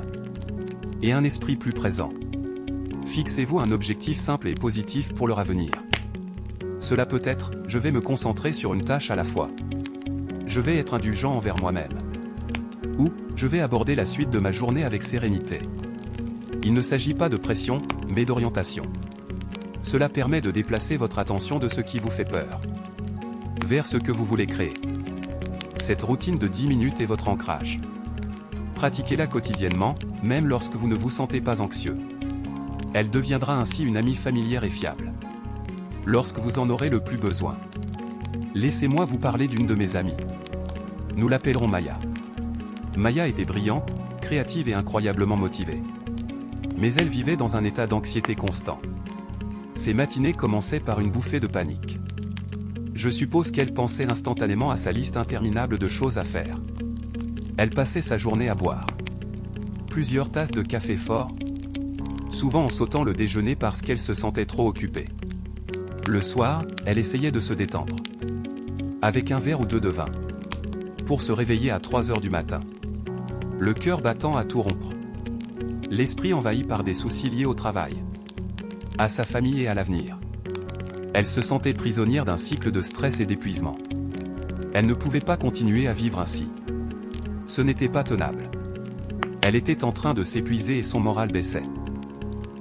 et un esprit plus présent, fixez-vous un objectif simple et positif pour l'heure à venir. Cela peut être, je vais me concentrer sur une tâche à la fois. Je vais être indulgent envers moi-même. Ou, je vais aborder la suite de ma journée avec sérénité. Il ne s'agit pas de pression, mais d'orientation. Cela permet de déplacer votre attention de ce qui vous fait peur vers ce que vous voulez créer. Cette routine de 10 minutes est votre ancrage. Pratiquez-la quotidiennement, même lorsque vous ne vous sentez pas anxieux. Elle deviendra ainsi une amie familière et fiable lorsque vous en aurez le plus besoin. Laissez-moi vous parler d'une de mes amies. Nous l'appellerons Maya. Maya était brillante, créative et incroyablement motivée. Mais elle vivait dans un état d'anxiété constant. Ses matinées commençaient par une bouffée de panique. Je suppose qu'elle pensait instantanément à sa liste interminable de choses à faire. Elle passait sa journée à boire plusieurs tasses de café fort, souvent en sautant le déjeuner parce qu'elle se sentait trop occupée. Le soir, elle essayait de se détendre, avec un verre ou deux de vin, pour se réveiller à 3 heures du matin, le cœur battant à tout rompre, l'esprit envahi par des soucis liés au travail, à sa famille et à l'avenir. Elle se sentait prisonnière d'un cycle de stress et d'épuisement. Elle ne pouvait pas continuer à vivre ainsi. Ce n'était pas tenable. Elle était en train de s'épuiser et son moral baissait.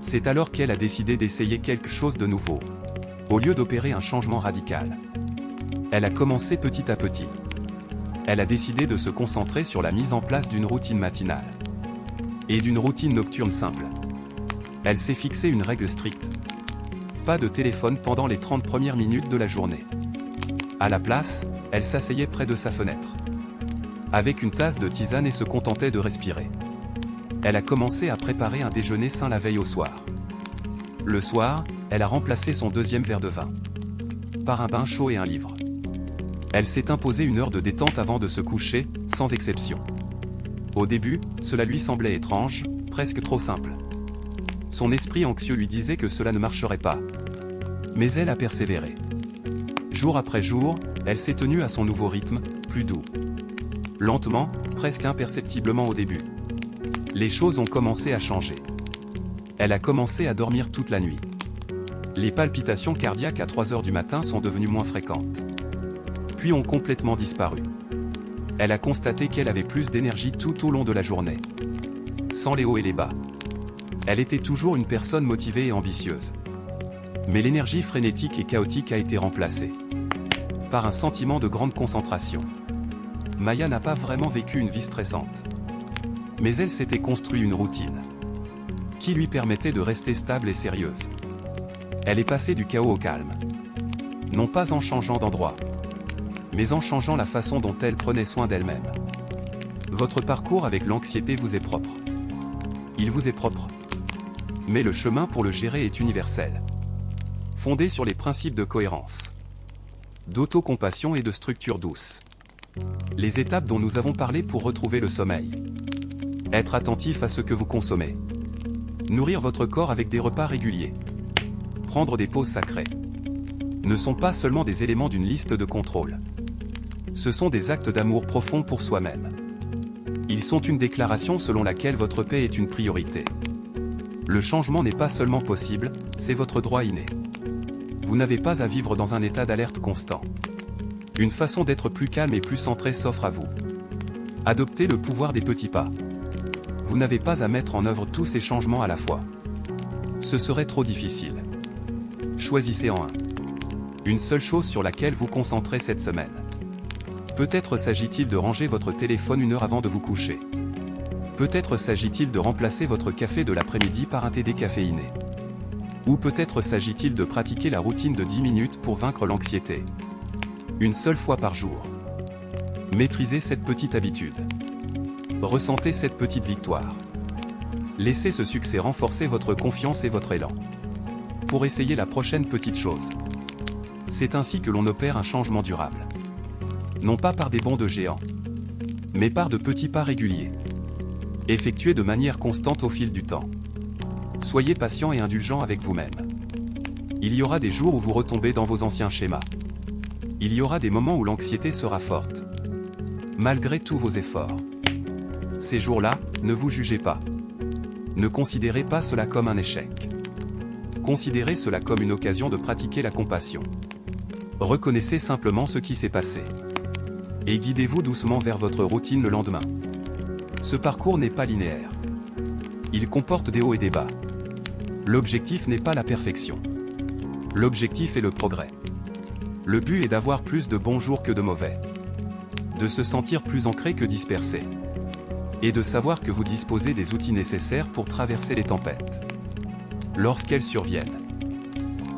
C'est alors qu'elle a décidé d'essayer quelque chose de nouveau, au lieu d'opérer un changement radical. Elle a commencé petit à petit. Elle a décidé de se concentrer sur la mise en place d'une routine matinale et d'une routine nocturne simple. Elle s'est fixé une règle stricte. Pas de téléphone pendant les 30 premières minutes de la journée. À la place, elle s'asseyait près de sa fenêtre, avec une tasse de tisane et se contentait de respirer. Elle a commencé à préparer un déjeuner sain la veille au soir. Le soir, elle a remplacé son deuxième verre de vin par un bain chaud et un livre. Elle s'est imposée une heure de détente avant de se coucher, sans exception. Au début, cela lui semblait étrange, presque trop simple. Son esprit anxieux lui disait que cela ne marcherait pas. Mais elle a persévéré. Jour après jour, elle s'est tenue à son nouveau rythme, plus doux. Lentement, presque imperceptiblement au début, les choses ont commencé à changer. Elle a commencé à dormir toute la nuit. Les palpitations cardiaques à 3 heures du matin sont devenues moins fréquentes, puis ont complètement disparu. Elle a constaté qu'elle avait plus d'énergie tout au long de la journée, sans les hauts et les bas. Elle était toujours une personne motivée et ambitieuse. Mais l'énergie frénétique et chaotique a été remplacée par un sentiment de grande concentration. Maya n'a pas vraiment vécu une vie stressante. Mais elle s'était construit une routine qui lui permettait de rester stable et sérieuse. Elle est passée du chaos au calme. Non pas en changeant d'endroit, mais en changeant la façon dont elle prenait soin d'elle-même. Votre parcours avec l'anxiété vous est propre. Il vous est propre. Mais le chemin pour le gérer est universel. Fondé sur les principes de cohérence, d'autocompassion et de structure douce. Les étapes dont nous avons parlé pour retrouver le sommeil. Être attentif à ce que vous consommez. Nourrir votre corps avec des repas réguliers. Prendre des pauses sacrées. Ne sont pas seulement des éléments d'une liste de contrôle. Ce sont des actes d'amour profond pour soi-même. Ils sont une déclaration selon laquelle votre paix est une priorité. Le changement n'est pas seulement possible, c'est votre droit inné. Vous n'avez pas à vivre dans un état d'alerte constant. Une façon d'être plus calme et plus centré s'offre à vous. Adoptez le pouvoir des petits pas. Vous n'avez pas à mettre en œuvre tous ces changements à la fois. Ce serait trop difficile. Choisissez en un. Une seule chose sur laquelle vous concentrez cette semaine. Peut-être s'agit-il de ranger votre téléphone 1 heure avant de vous coucher. Peut-être s'agit-il de remplacer votre café de l'après-midi par un thé décaféiné. Ou peut-être s'agit-il de pratiquer la routine de 10 minutes pour vaincre l'anxiété. Une seule fois par jour. Maîtrisez cette petite habitude. Ressentez cette petite victoire. Laissez ce succès renforcer votre confiance et votre élan. Pour essayer la prochaine petite chose. C'est ainsi que l'on opère un changement durable. Non pas par des bonds de géants, mais par de petits pas réguliers. Effectués de manière constante au fil du temps. Soyez patient et indulgent avec vous-même. Il y aura des jours où vous retombez dans vos anciens schémas. Il y aura des moments où l'anxiété sera forte. Malgré tous vos efforts. Ces jours-là, ne vous jugez pas. Ne considérez pas cela comme un échec. Considérez cela comme une occasion de pratiquer la compassion. Reconnaissez simplement ce qui s'est passé. Et guidez-vous doucement vers votre routine le lendemain. Ce parcours n'est pas linéaire. Il comporte des hauts et des bas. L'objectif n'est pas la perfection. L'objectif est le progrès. Le but est d'avoir plus de bons jours que de mauvais. De se sentir plus ancré que dispersé. Et de savoir que vous disposez des outils nécessaires pour traverser les tempêtes. Lorsqu'elles surviennent.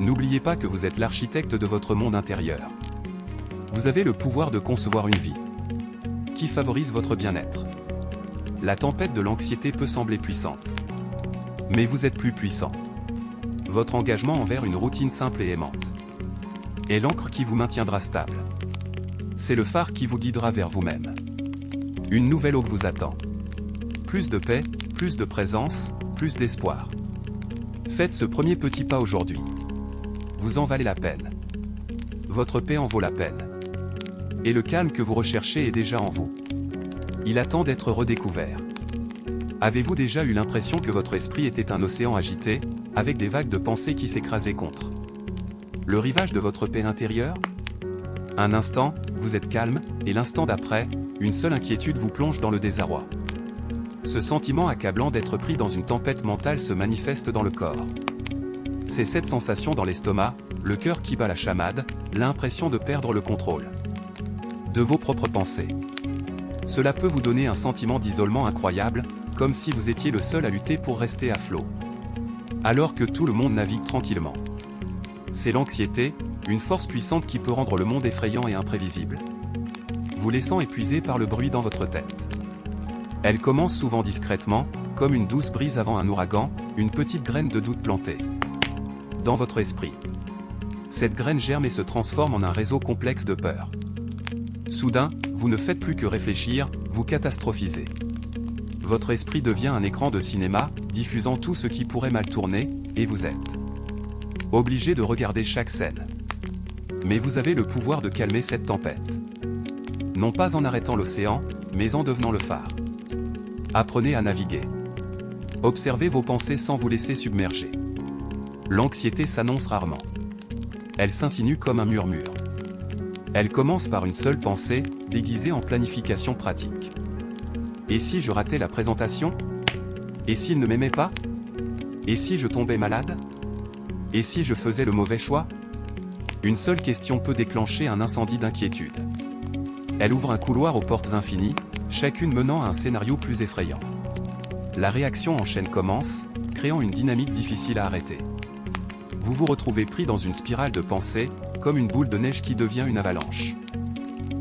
N'oubliez pas que vous êtes l'architecte de votre monde intérieur. Vous avez le pouvoir de concevoir une vie qui favorise votre bien-être. La tempête de l'anxiété peut sembler puissante. Mais vous êtes plus puissant. Votre engagement envers une routine simple et aimante est l'encre qui vous maintiendra stable. C'est le phare qui vous guidera vers vous-même. Une nouvelle aube vous attend. Plus de paix, plus de présence, plus d'espoir. Faites ce premier petit pas aujourd'hui. Vous en valez la peine. Votre paix en vaut la peine. Et le calme que vous recherchez est déjà en vous. Il attend d'être redécouvert. Avez-vous déjà eu l'impression que votre esprit était un océan agité, avec des vagues de pensées qui s'écrasaient contre le rivage de votre paix intérieure? Un instant, vous êtes calme, et l'instant d'après, une seule inquiétude vous plonge dans le désarroi. Ce sentiment accablant d'être pris dans une tempête mentale se manifeste dans le corps. C'est cette sensation dans l'estomac, le cœur qui bat la chamade, l'impression de perdre le contrôle de vos propres pensées. Cela peut vous donner un sentiment d'isolement incroyable, comme si vous étiez le seul à lutter pour rester à flot, alors que tout le monde navigue tranquillement. C'est l'anxiété, une force puissante qui peut rendre le monde effrayant et imprévisible, vous laissant épuisé par le bruit dans votre tête. Elle commence souvent discrètement, comme une douce brise avant un ouragan, une petite graine de doute plantée dans votre esprit. Cette graine germe et se transforme en un réseau complexe de peur. Soudain, vous ne faites plus que réfléchir, vous catastrophisez. Votre esprit devient un écran de cinéma, diffusant tout ce qui pourrait mal tourner, et vous êtes obligé de regarder chaque scène. Mais vous avez le pouvoir de calmer cette tempête. Non pas en arrêtant l'océan, mais en devenant le phare. Apprenez à naviguer. Observez vos pensées sans vous laisser submerger. L'anxiété s'annonce rarement. Elle s'insinue comme un murmure. Elle commence par une seule pensée, déguisée en planification pratique. Et si je ratais la présentation? Et s'il ne m'aimait pas? Et si je tombais malade? Et si je faisais le mauvais choix? Une seule question peut déclencher un incendie d'inquiétude. Elle ouvre un couloir aux portes infinies, chacune menant à un scénario plus effrayant. La réaction en chaîne commence, créant une dynamique difficile à arrêter. Vous vous retrouvez pris dans une spirale de pensée, comme une boule de neige qui devient une avalanche.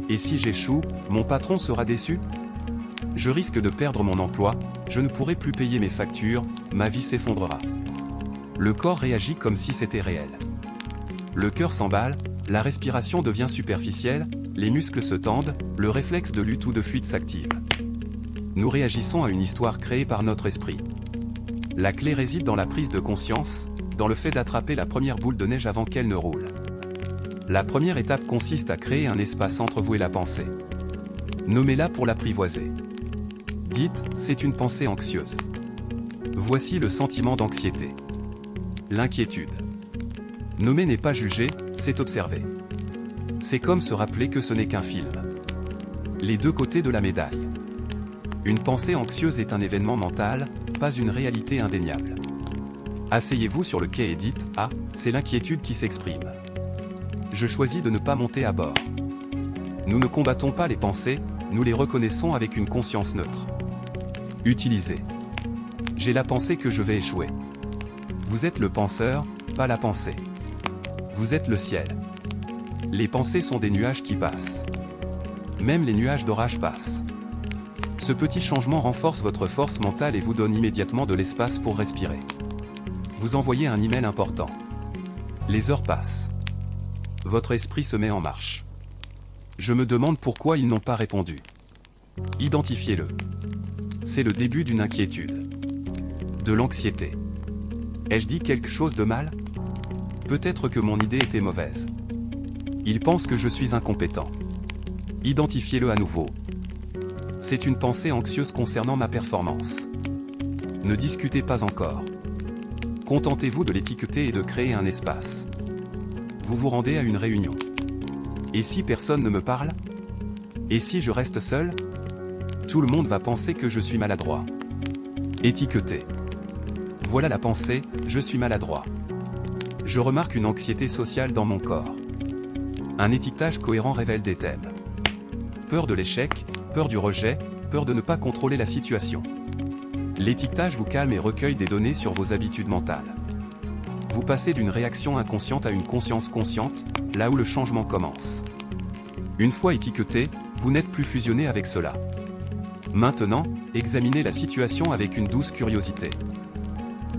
Et si j'échoue, mon patron sera déçu? Je risque de perdre mon emploi, je ne pourrai plus payer mes factures, ma vie s'effondrera. Le corps réagit comme si c'était réel. Le cœur s'emballe, la respiration devient superficielle, les muscles se tendent, le réflexe de lutte ou de fuite s'active. Nous réagissons à une histoire créée par notre esprit. La clé réside dans la prise de conscience, dans le fait d'attraper la première boule de neige avant qu'elle ne roule. La première étape consiste à créer un espace entre vous et la pensée. Nommez-la pour l'apprivoiser. Dites, c'est une pensée anxieuse. Voici le sentiment d'anxiété. L'inquiétude. Nommer n'est pas juger, c'est observer. C'est comme se rappeler que ce n'est qu'un film. Les deux côtés de la médaille. Une pensée anxieuse est un événement mental, pas une réalité indéniable. Asseyez-vous sur le quai et dites « Ah, c'est l'inquiétude qui s'exprime. Je choisis de ne pas monter à bord. » Nous ne combattons pas les pensées, nous les reconnaissons avec une conscience neutre. Utilisez. J'ai la pensée que je vais échouer. Vous êtes le penseur, pas la pensée. Vous êtes le ciel. Les pensées sont des nuages qui passent. Même les nuages d'orage passent. Ce petit changement renforce votre force mentale et vous donne immédiatement de l'espace pour respirer. Vous envoyez un email important. Les heures passent. Votre esprit se met en marche. Je me demande pourquoi ils n'ont pas répondu. Identifiez-le. C'est le début d'une inquiétude. De l'anxiété. Ai-je dit quelque chose de mal? Peut-être que mon idée était mauvaise. Il pense que je suis incompétent. Identifiez-le à nouveau. C'est une pensée anxieuse concernant ma performance. Ne discutez pas encore. Contentez-vous de l'étiqueter et de créer un espace. Vous vous rendez à une réunion. Et si personne ne me parle? Et si je reste seul? Tout le monde va penser que je suis maladroit. Étiqueter. Voilà la pensée, je suis maladroit. Je remarque une anxiété sociale dans mon corps. Un étiquetage cohérent révèle des thèmes. Peur de l'échec, peur du rejet, peur de ne pas contrôler la situation. L'étiquetage vous calme et recueille des données sur vos habitudes mentales. Vous passez d'une réaction inconsciente à une conscience consciente, là où le changement commence. Une fois étiqueté, vous n'êtes plus fusionné avec cela. Maintenant, examinez la situation avec une douce curiosité.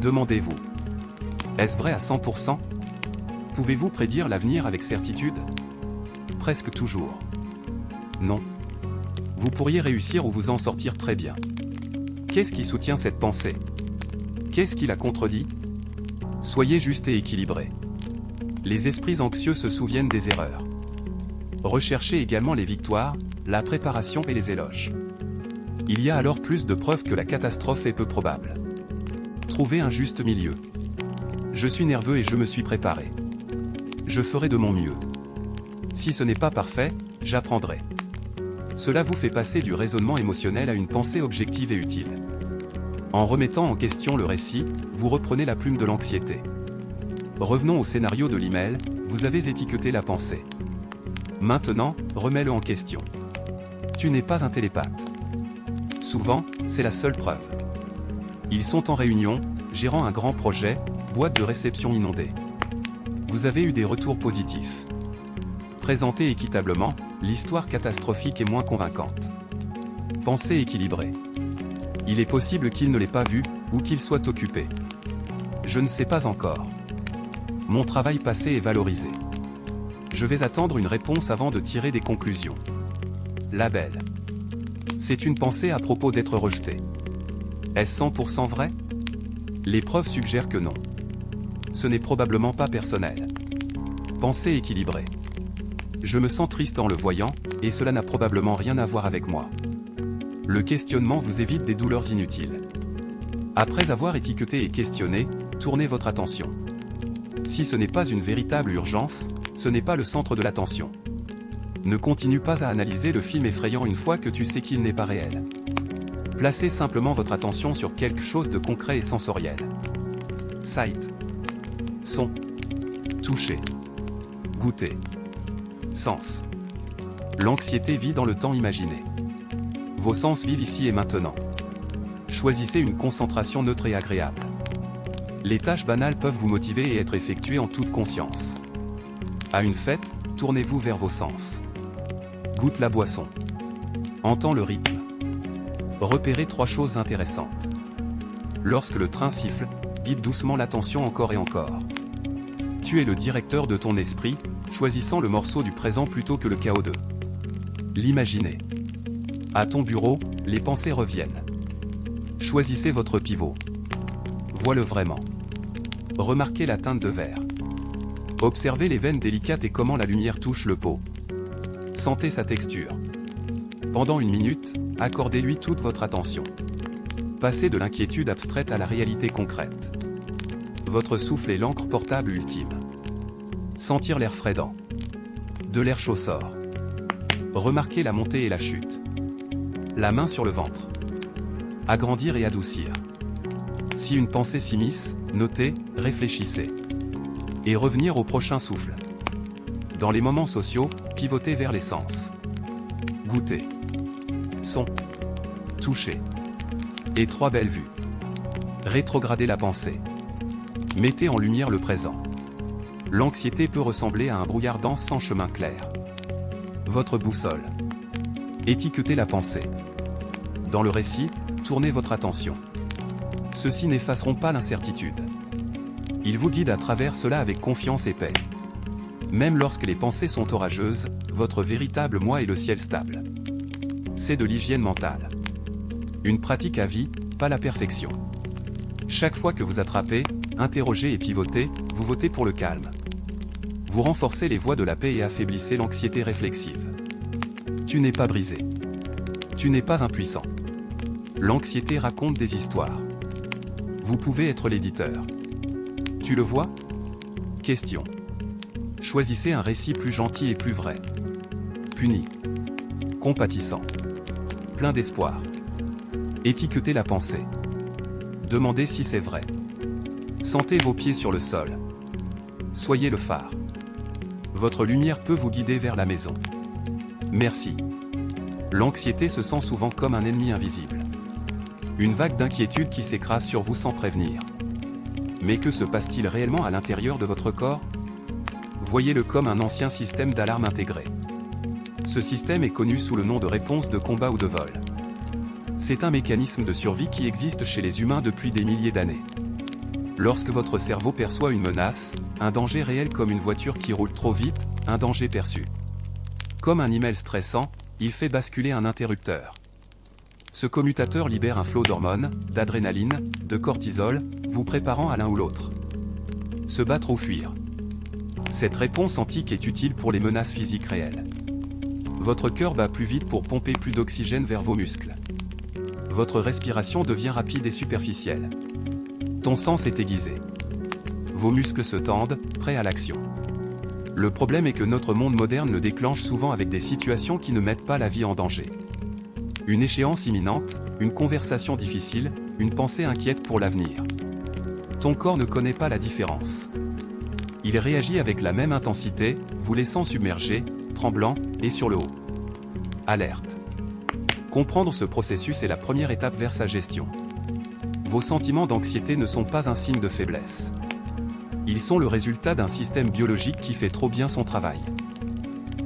Demandez-vous. Est-ce vrai à 100%? Pouvez-vous prédire l'avenir avec certitude? Presque toujours. Non. Vous pourriez réussir ou vous en sortir très bien. Qu'est-ce qui soutient cette pensée? Qu'est-ce qui la contredit? Soyez juste et équilibré. Les esprits anxieux se souviennent des erreurs. Recherchez également les victoires, la préparation et les éloges. Il y a alors plus de preuves que la catastrophe est peu probable. Trouvez un juste milieu. Je suis nerveux et je me suis préparé. Je ferai de mon mieux. Si ce n'est pas parfait, j'apprendrai. Cela vous fait passer du raisonnement émotionnel à une pensée objective et utile. En remettant en question le récit, vous reprenez la plume de l'anxiété. Revenons au scénario de l'email, vous avez étiqueté la pensée. Maintenant, remets-le en question. Tu n'es pas un télépathe. Souvent, c'est la seule preuve. Ils sont en réunion, gérant un grand projet, boîte de réception inondée. Vous avez eu des retours positifs. Présentée équitablement, l'histoire catastrophique est moins convaincante. Pensée équilibrée. Il est possible qu'il ne l'ait pas vu, ou qu'il soit occupé. Je ne sais pas encore. Mon travail passé est valorisé. Je vais attendre une réponse avant de tirer des conclusions. Label. C'est une pensée à propos d'être rejeté. Est-ce 100% vrai? Les preuves suggèrent que non. Ce n'est probablement pas personnel. Pensée équilibrée. Je me sens triste en le voyant, et cela n'a probablement rien à voir avec moi. Le questionnement vous évite des douleurs inutiles. Après avoir étiqueté et questionné, tournez votre attention. Si ce n'est pas une véritable urgence, ce n'est pas le centre de l'attention. Ne continue pas à analyser le film effrayant une fois que tu sais qu'il n'est pas réel. Placez simplement votre attention sur quelque chose de concret et sensoriel. Sight. Son. Toucher. Goûter. Sens. L'anxiété vit dans le temps imaginé. Vos sens vivent ici et maintenant. Choisissez une concentration neutre et agréable. Les tâches banales peuvent vous motiver et être effectuées en toute conscience. À une fête, tournez-vous vers vos sens. Goûte la boisson. Entends le rythme. Repérez 3 choses intéressantes. Lorsque le train siffle, guide doucement l'attention encore et encore. Tu es le directeur de ton esprit, choisissant le morceau du présent plutôt que le chaos de l'imaginer. À ton bureau, les pensées reviennent. Choisissez votre pivot. Vois-le vraiment. Remarquez la teinte de verre. Observez les veines délicates et comment la lumière touche le pot. Sentez sa texture. Pendant 1 minute, accordez-lui toute votre attention. Passez de l'inquiétude abstraite à la réalité concrète. Votre souffle est l'encre portable ultime. Sentir l'air frais de l'air chaud sort. Remarquez la montée et la chute. La main sur le ventre. Agrandir et adoucir. Si une pensée s'immisce, notez, réfléchissez. Et revenir au prochain souffle. Dans les moments sociaux, pivotez vers les sens. Goûter. Son. Toucher. Et 3 belles vues. Rétrogradez la pensée. Mettez en lumière le présent. L'anxiété peut ressembler à un brouillard dense sans chemin clair. Votre boussole. Étiquetez la pensée. Dans le récit, tournez votre attention. Ceux-ci n'effaceront pas l'incertitude. Ils vous guident à travers cela avec confiance et paix. Même lorsque les pensées sont orageuses, votre véritable moi est le ciel stable. C'est de l'hygiène mentale. Une pratique à vie, pas la perfection. Chaque fois que vous attrapez, interrogez et pivotez, vous votez pour le calme. Vous renforcez les voies de la paix et affaiblissez l'anxiété réflexive. Tu n'es pas brisé. Tu n'es pas impuissant. L'anxiété raconte des histoires. Vous pouvez être l'éditeur. Tu le vois? Question. Choisissez un récit plus gentil et plus vrai. Puni. Compatissant. Plein d'espoir. Étiquetez la pensée. Demandez si c'est vrai. Sentez vos pieds sur le sol. Soyez le phare. Votre lumière peut vous guider vers la maison. Merci. L'anxiété se sent souvent comme un ennemi invisible. Une vague d'inquiétude qui s'écrase sur vous sans prévenir. Mais que se passe-t-il réellement à l'intérieur de votre corps? Voyez-le comme un ancien système d'alarme intégré. Ce système est connu sous le nom de réponse de combat ou de vol. C'est un mécanisme de survie qui existe chez les humains depuis des milliers d'années. Lorsque votre cerveau perçoit une menace, un danger réel comme une voiture qui roule trop vite, un danger perçu. Comme un email stressant, il fait basculer un interrupteur. Ce commutateur libère un flot d'hormones, d'adrénaline, de cortisol, vous préparant à l'un ou l'autre. Se battre ou fuir. Cette réponse antique est utile pour les menaces physiques réelles. Votre cœur bat plus vite pour pomper plus d'oxygène vers vos muscles. Votre respiration devient rapide et superficielle. Ton sang s'est aiguisé. Vos muscles se tendent, prêts à l'action. Le problème est que notre monde moderne le déclenche souvent avec des situations qui ne mettent pas la vie en danger. Une échéance imminente, une conversation difficile, une pensée inquiète pour l'avenir. Ton corps ne connaît pas la différence. Il réagit avec la même intensité, vous laissant submerger, tremblant, et sur le haut. Alerte. Comprendre ce processus est la première étape vers sa gestion. Vos sentiments d'anxiété ne sont pas un signe de faiblesse. Ils sont le résultat d'un système biologique qui fait trop bien son travail.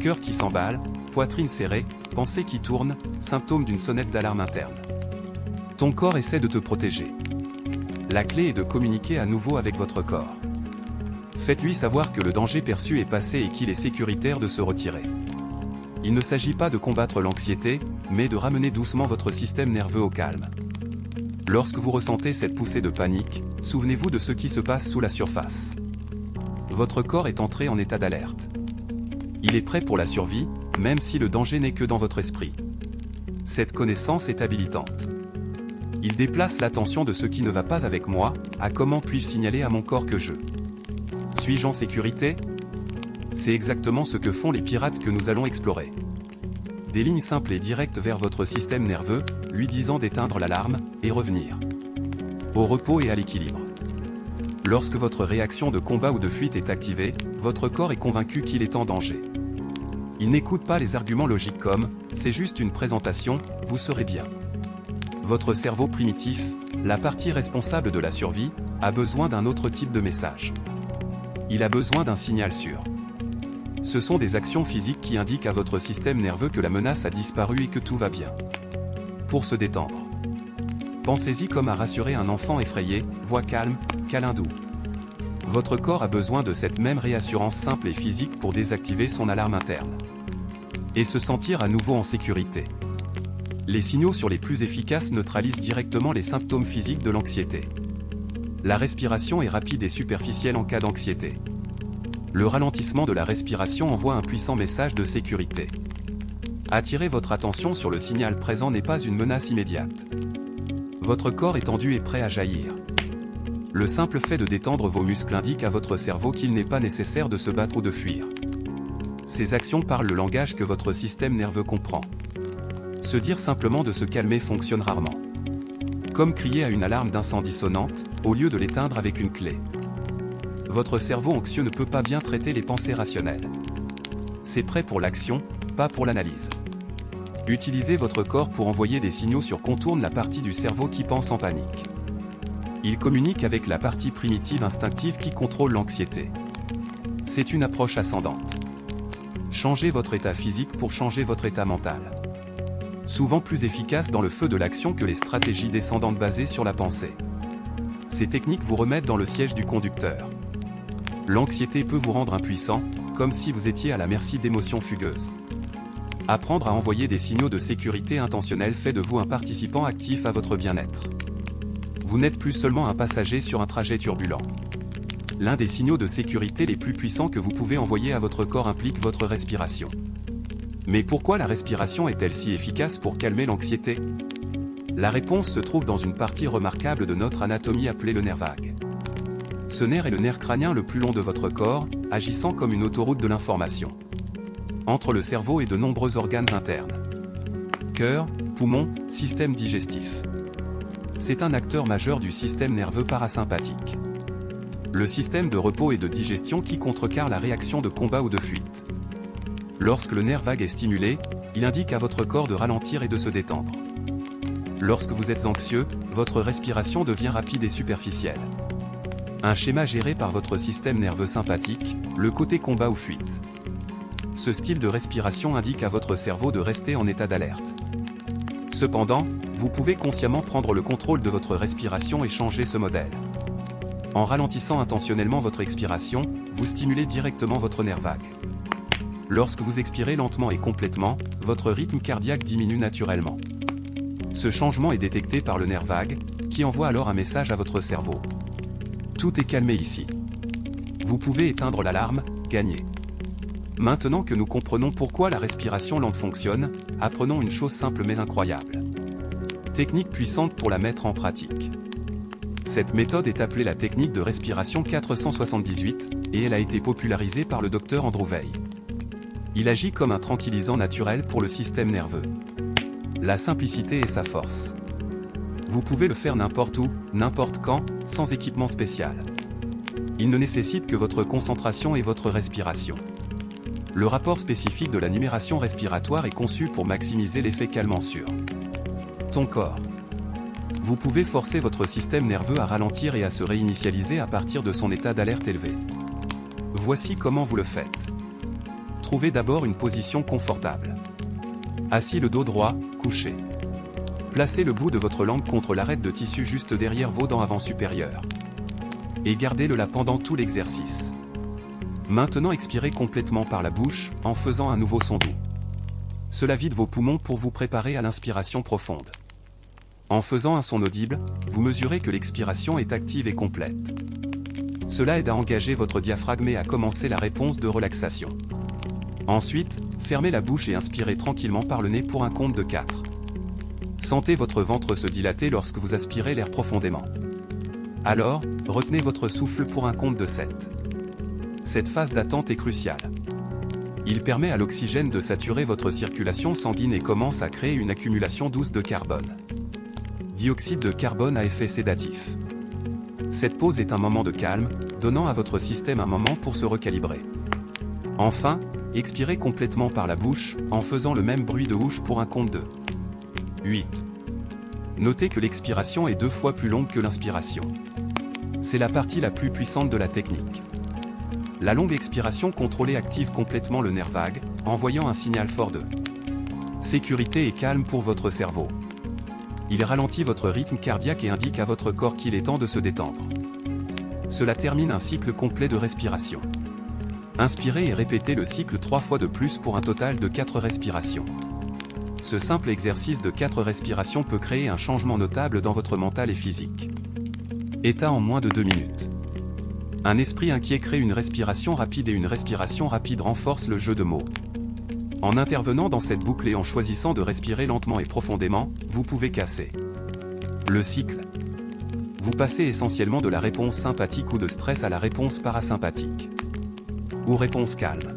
Cœur qui s'emballe, poitrine serrée, pensée qui tourne, symptôme d'une sonnette d'alarme interne. Ton corps essaie de te protéger. La clé est de communiquer à nouveau avec votre corps. Faites-lui savoir que le danger perçu est passé et qu'il est sécuritaire de se retirer. Il ne s'agit pas de combattre l'anxiété, mais de ramener doucement votre système nerveux au calme. Lorsque vous ressentez cette poussée de panique, souvenez-vous de ce qui se passe sous la surface. Votre corps est entré en état d'alerte. Il est prêt pour la survie, même si le danger n'est que dans votre esprit. Cette connaissance est habilitante. Il déplace l'attention de ce qui ne va pas avec moi, à comment puis-je signaler à mon corps que je suis-je en sécurité? C'est exactement ce que font les pirates que nous allons explorer. Des lignes simples et directes vers votre système nerveux, lui disant d'éteindre l'alarme, et revenir au repos et à l'équilibre. Lorsque votre réaction de combat ou de fuite est activée, votre corps est convaincu qu'il est en danger. Il n'écoute pas les arguments logiques comme « c'est juste une présentation, vous serez bien ». Votre cerveau primitif, la partie responsable de la survie, a besoin d'un autre type de message. Il a besoin d'un signal sûr. Ce sont des actions physiques qui indiquent à votre système nerveux que la menace a disparu et que tout va bien. Pour se détendre. Pensez-y comme à rassurer un enfant effrayé, voix calme, câlin doux. Votre corps a besoin de cette même réassurance simple et physique pour désactiver son alarme interne. Et se sentir à nouveau en sécurité. Les signaux sur les plus efficaces neutralisent directement les symptômes physiques de l'anxiété. La respiration est rapide et superficielle en cas d'anxiété. Le ralentissement de la respiration envoie un puissant message de sécurité. Attirer votre attention sur le signal présent n'est pas une menace immédiate. Votre corps est tendu et prêt à jaillir. Le simple fait de détendre vos muscles indique à votre cerveau qu'il n'est pas nécessaire de se battre ou de fuir. Ces actions parlent le langage que votre système nerveux comprend. Se dire simplement de se calmer fonctionne rarement. Comme crier à une alarme d'incendie sonnante, au lieu de l'éteindre avec une clé. Votre cerveau anxieux ne peut pas bien traiter les pensées rationnelles. C'est prêt pour l'action, pas pour l'analyse. Utilisez votre corps pour envoyer des signaux sur contourne la partie du cerveau qui pense en panique. Il communique avec la partie primitive instinctive qui contrôle l'anxiété. C'est une approche ascendante. Changez votre état physique pour changer votre état mental. Souvent plus efficace dans le feu de l'action que les stratégies descendantes basées sur la pensée. Ces techniques vous remettent dans le siège du conducteur. L'anxiété peut vous rendre impuissant, comme si vous étiez à la merci d'émotions fugueuses. Apprendre à envoyer des signaux de sécurité intentionnels fait de vous un participant actif à votre bien-être. Vous n'êtes plus seulement un passager sur un trajet turbulent. L'un des signaux de sécurité les plus puissants que vous pouvez envoyer à votre corps implique votre respiration. Mais pourquoi la respiration est-elle si efficace pour calmer l'anxiété? La réponse se trouve dans une partie remarquable de notre anatomie appelée le nerf vague. Ce nerf est le nerf crânien le plus long de votre corps, agissant comme une autoroute de l'information. Entre le cerveau et de nombreux organes internes. Cœur, poumons, système digestif. C'est un acteur majeur du système nerveux parasympathique. Le système de repos et de digestion qui contrecarre la réaction de combat ou de fuite. Lorsque le nerf vague est stimulé, il indique à votre corps de ralentir et de se détendre. Lorsque vous êtes anxieux, votre respiration devient rapide et superficielle. Un schéma géré par votre système nerveux sympathique, le côté combat ou fuite. Ce style de respiration indique à votre cerveau de rester en état d'alerte. Cependant, vous pouvez consciemment prendre le contrôle de votre respiration et changer ce modèle. En ralentissant intentionnellement votre expiration, vous stimulez directement votre nerf vague. Lorsque vous expirez lentement et complètement, votre rythme cardiaque diminue naturellement. Ce changement est détecté par le nerf vague, qui envoie alors un message à votre cerveau. Tout est calmé ici. Vous pouvez éteindre l'alarme, gagner. Maintenant que nous comprenons pourquoi la respiration lente fonctionne, apprenons une chose simple mais incroyable. Technique puissante pour la mettre en pratique. Cette méthode est appelée la technique de respiration 478, et elle a été popularisée par le docteur Andrew Weil. Il agit comme un tranquillisant naturel pour le système nerveux. La simplicité est sa force. Vous pouvez le faire n'importe où, n'importe quand, sans équipement spécial. Il ne nécessite que votre concentration et votre respiration. Le rapport spécifique de la numération respiratoire est conçu pour maximiser l'effet calmant sur ton corps. Vous pouvez forcer votre système nerveux à ralentir et à se réinitialiser à partir de son état d'alerte élevé. Voici comment vous le faites. Trouvez d'abord une position confortable. Assis le dos droit, couché. Placez le bout de votre langue contre l'arête de tissu juste derrière vos dents avant supérieures. Et gardez-le là pendant tout l'exercice. Maintenant expirez complètement par la bouche, en faisant un nouveau son doux. Cela vide vos poumons pour vous préparer à l'inspiration profonde. En faisant un son audible, vous mesurez que l'expiration est active et complète. Cela aide à engager votre diaphragme et à commencer la réponse de relaxation. Ensuite, fermez la bouche et inspirez tranquillement par le nez pour un compte de 4. Sentez votre ventre se dilater lorsque vous aspirez l'air profondément. Alors, retenez votre souffle pour un compte de 7. Cette phase d'attente est cruciale. Il permet à l'oxygène de saturer votre circulation sanguine et commence à créer une accumulation douce de carbone. Dioxyde de carbone à effet sédatif. Cette pause est un moment de calme, donnant à votre système un moment pour se recalibrer. Enfin, expirez complètement par la bouche, en faisant le même bruit de bouche pour un compte de 8. Notez que l'expiration est 2 fois plus longue que l'inspiration. C'est la partie la plus puissante de la technique. La longue expiration contrôlée active complètement le nerf vague, envoyant un signal fort de sécurité et calme pour votre cerveau. Il ralentit votre rythme cardiaque et indique à votre corps qu'il est temps de se détendre. Cela termine un cycle complet de respiration. Inspirez et répétez le cycle 3 fois de plus pour un total de 4 respirations. Ce simple exercice de 4 respirations peut créer un changement notable dans votre mental et physique. État en moins de 2 minutes. Un esprit inquiet crée une respiration rapide et une respiration rapide renforce le jeu de mots. En intervenant dans cette boucle et en choisissant de respirer lentement et profondément, vous pouvez casser le cycle. Vous passez essentiellement de la réponse sympathique ou de stress à la réponse parasympathique. Ou réponse calme.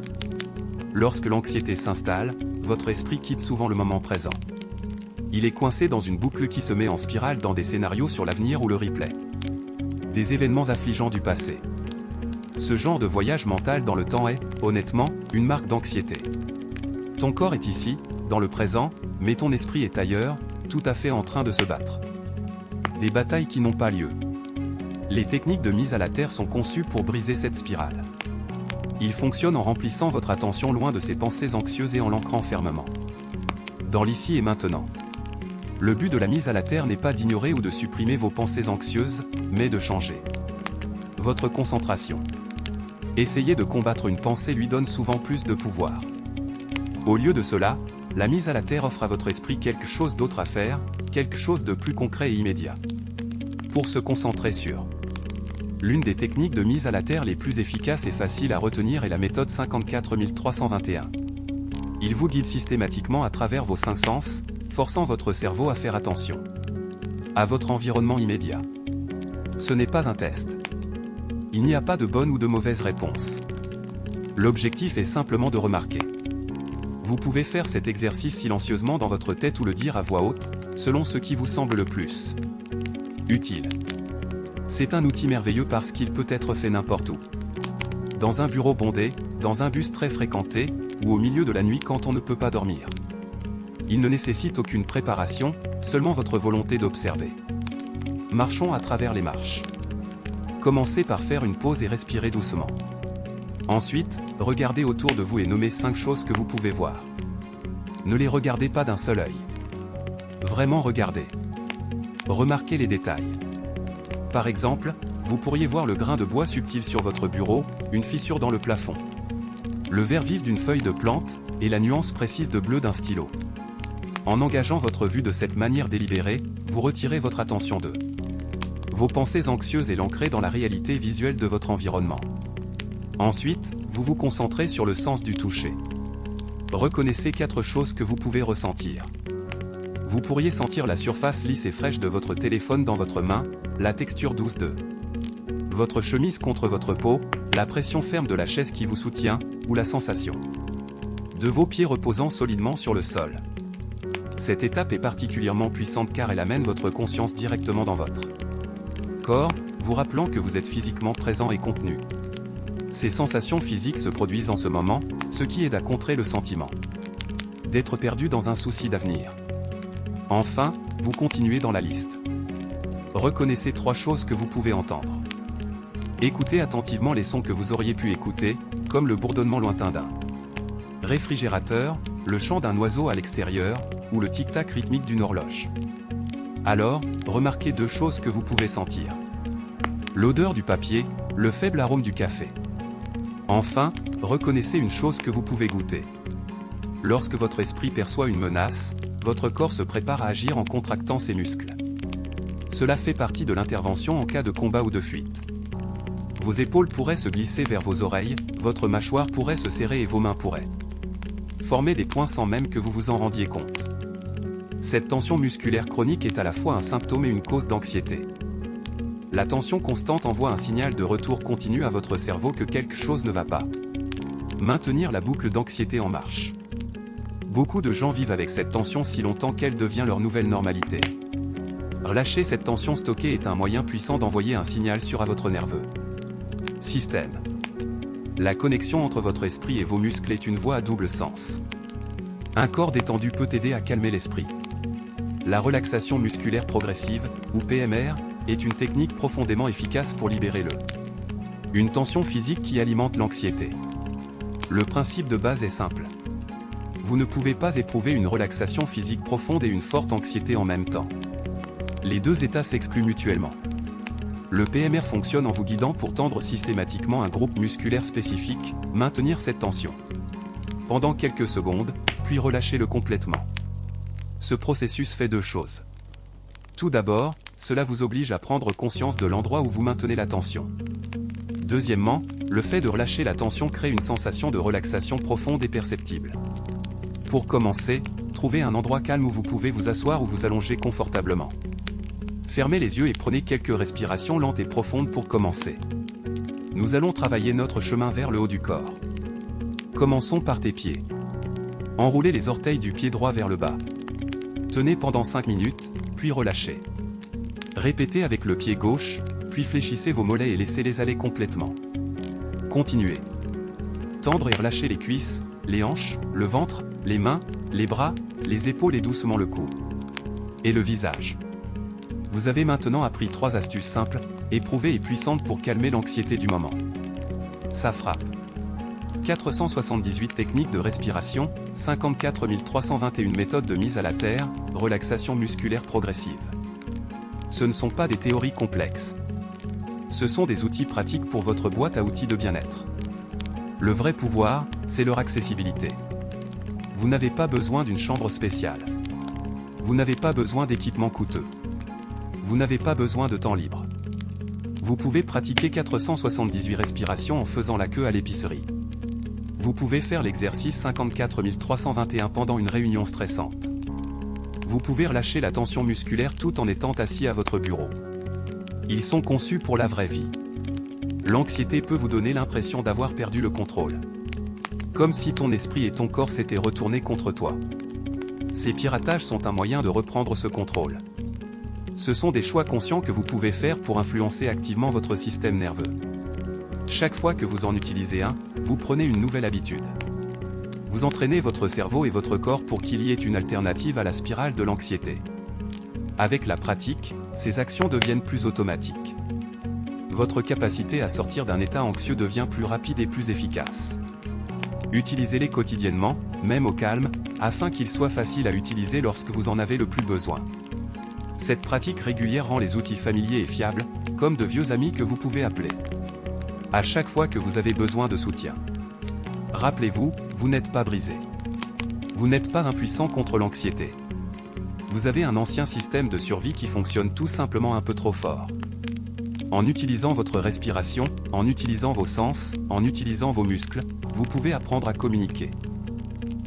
Lorsque l'anxiété s'installe, votre esprit quitte souvent le moment présent. Il est coincé dans une boucle qui se met en spirale dans des scénarios sur l'avenir ou le replay des événements affligeants du passé. Ce genre de voyage mental dans le temps est, honnêtement, une marque d'anxiété. Ton corps est ici, dans le présent, mais ton esprit est ailleurs, tout à fait en train de se battre. Des batailles qui n'ont pas lieu. Les techniques de mise à la terre sont conçues pour briser cette spirale. Il fonctionne en remplissant votre attention loin de ces pensées anxieuses et en l'ancrant fermement dans l'ici et maintenant. Le but de la mise à la terre n'est pas d'ignorer ou de supprimer vos pensées anxieuses, mais de changer votre concentration. Essayer de combattre une pensée lui donne souvent plus de pouvoir. Au lieu de cela, la mise à la terre offre à votre esprit quelque chose d'autre à faire, quelque chose de plus concret et immédiat. Pour se concentrer sur l'une des techniques de mise à la terre les plus efficaces et faciles à retenir est la méthode 54321. Il vous guide systématiquement à travers vos 5 sens, forçant votre cerveau à faire attention à votre environnement immédiat. Ce n'est pas un test. Il n'y a pas de bonne ou de mauvaise réponse. L'objectif est simplement de remarquer. Vous pouvez faire cet exercice silencieusement dans votre tête ou le dire à voix haute, selon ce qui vous semble le plus utile. C'est un outil merveilleux parce qu'il peut être fait n'importe où. Dans un bureau bondé, dans un bus très fréquenté, ou au milieu de la nuit quand on ne peut pas dormir. Il ne nécessite aucune préparation, seulement votre volonté d'observer. Marchons à travers les marches. Commencez par faire une pause et respirez doucement. Ensuite, regardez autour de vous et nommez 5 choses que vous pouvez voir. Ne les regardez pas d'un seul œil. Vraiment regardez. Remarquez les détails. Par exemple, Vous pourriez voir le grain de bois subtil sur votre bureau, une fissure dans le plafond, le vert vif d'une feuille de plante, et la nuance précise de bleu d'un stylo. En engageant votre vue de cette manière délibérée, vous retirez votre attention de vos pensées anxieuses et l'ancrez dans la réalité visuelle de votre environnement. Ensuite, vous vous concentrez sur le sens du toucher. Reconnaissez 4 choses que vous pouvez ressentir. Vous pourriez sentir la surface lisse et fraîche de votre téléphone dans votre main, la texture douce de votre chemise contre votre peau, la pression ferme de la chaise qui vous soutient, ou la sensation de vos pieds reposant solidement sur le sol. Cette étape est particulièrement puissante car elle amène votre conscience directement dans votre corps, vous rappelant que vous êtes physiquement présent et contenu. Ces sensations physiques se produisent en ce moment, ce qui aide à contrer le sentiment d'être perdu dans un souci d'avenir. Enfin, vous continuez dans la liste. Reconnaissez 3 choses que vous pouvez entendre. Écoutez attentivement les sons que vous auriez pu écouter, comme le bourdonnement lointain d'un réfrigérateur, le chant d'un oiseau à l'extérieur, ou le tic-tac rythmique d'une horloge. Alors, remarquez 2 choses que vous pouvez sentir. L'odeur du papier, le faible arôme du café. Enfin, reconnaissez une chose que vous pouvez goûter. Lorsque votre esprit perçoit une menace, votre corps se prépare à agir en contractant ses muscles. Cela fait partie de l'intervention en cas de combat ou de fuite. Vos épaules pourraient se glisser vers vos oreilles, votre mâchoire pourrait se serrer et vos mains pourraient former des poings sans même que vous vous en rendiez compte. Cette tension musculaire chronique est à la fois un symptôme et une cause d'anxiété. La tension constante envoie un signal de retour continu à votre cerveau que quelque chose ne va pas. Maintenir la boucle d'anxiété en marche. Beaucoup de gens vivent avec cette tension si longtemps qu'elle devient leur nouvelle normalité. Relâcher cette tension stockée est un moyen puissant d'envoyer un signal sûr à votre nerveux système. La connexion entre votre esprit et vos muscles est une voie à double sens. Un corps détendu peut aider à calmer l'esprit. La relaxation musculaire progressive, ou PMR, est une technique profondément efficace pour libérer une tension physique qui alimente l'anxiété. Le principe de base est simple. Vous ne pouvez pas éprouver une relaxation physique profonde et une forte anxiété en même temps. Les 2 états s'excluent mutuellement. Le PMR fonctionne en vous guidant pour tendre systématiquement un groupe musculaire spécifique, maintenir cette tension pendant quelques secondes, puis relâchez-le complètement. Ce processus fait 2 choses. Tout d'abord, cela vous oblige à prendre conscience de l'endroit où vous maintenez la tension. Deuxièmement, le fait de relâcher la tension crée une sensation de relaxation profonde et perceptible. Pour commencer, trouvez un endroit calme où vous pouvez vous asseoir ou vous allonger confortablement. Fermez les yeux et prenez quelques respirations lentes et profondes pour commencer. Nous allons travailler notre chemin vers le haut du corps. Commençons par tes pieds. Enroulez les orteils du pied droit vers le bas. Tenez pendant 5 minutes, puis relâchez. Répétez avec le pied gauche, puis fléchissez vos mollets et laissez-les aller complètement. Continuez. Tendre et relâcher les cuisses, les hanches, le ventre, les mains, les bras, les épaules et doucement le cou. Et le visage. Vous avez maintenant appris 3 astuces simples, éprouvées et puissantes pour calmer l'anxiété du moment. Ça frappe. 478 techniques de respiration, 54 321 méthodes de mise à la terre, relaxation musculaire progressive. Ce ne sont pas des théories complexes. Ce sont des outils pratiques pour votre boîte à outils de bien-être. Le vrai pouvoir, c'est leur accessibilité. Vous n'avez pas besoin d'une chambre spéciale. Vous n'avez pas besoin d'équipements coûteux. Vous n'avez pas besoin de temps libre. Vous pouvez pratiquer 478 respirations en faisant la queue à l'épicerie. Vous pouvez faire l'exercice 54 321 pendant une réunion stressante. Vous pouvez relâcher la tension musculaire tout en étant assis à votre bureau. Ils sont conçus pour la vraie vie. L'anxiété peut vous donner l'impression d'avoir perdu le contrôle. Comme si ton esprit et ton corps s'étaient retournés contre toi. Ces piratages sont un moyen de reprendre ce contrôle. Ce sont des choix conscients que vous pouvez faire pour influencer activement votre système nerveux. Chaque fois que vous en utilisez un, vous prenez une nouvelle habitude. Vous entraînez votre cerveau et votre corps pour qu'il y ait une alternative à la spirale de l'anxiété. Avec la pratique, ces actions deviennent plus automatiques. Votre capacité à sortir d'un état anxieux devient plus rapide et plus efficace. Utilisez-les quotidiennement, même au calme, afin qu'ils soient faciles à utiliser lorsque vous en avez le plus besoin. Cette pratique régulière rend les outils familiers et fiables, comme de vieux amis que vous pouvez appeler à chaque fois que vous avez besoin de soutien. Rappelez-vous, vous n'êtes pas brisé. Vous n'êtes pas impuissant contre l'anxiété. Vous avez un ancien système de survie qui fonctionne tout simplement un peu trop fort. En utilisant votre respiration, en utilisant vos sens, en utilisant vos muscles, vous pouvez apprendre à communiquer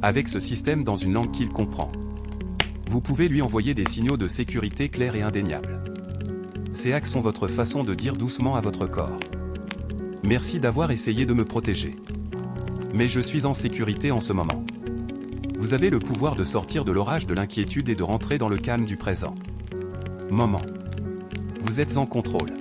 avec ce système dans une langue qu'il comprend. Vous pouvez lui envoyer des signaux de sécurité clairs et indéniables. Ces hacks sont votre façon de dire doucement à votre corps: merci d'avoir essayé de me protéger. Mais je suis en sécurité en ce moment. Vous avez le pouvoir de sortir de l'orage de l'inquiétude et de rentrer dans le calme du présent moment. Vous êtes en contrôle.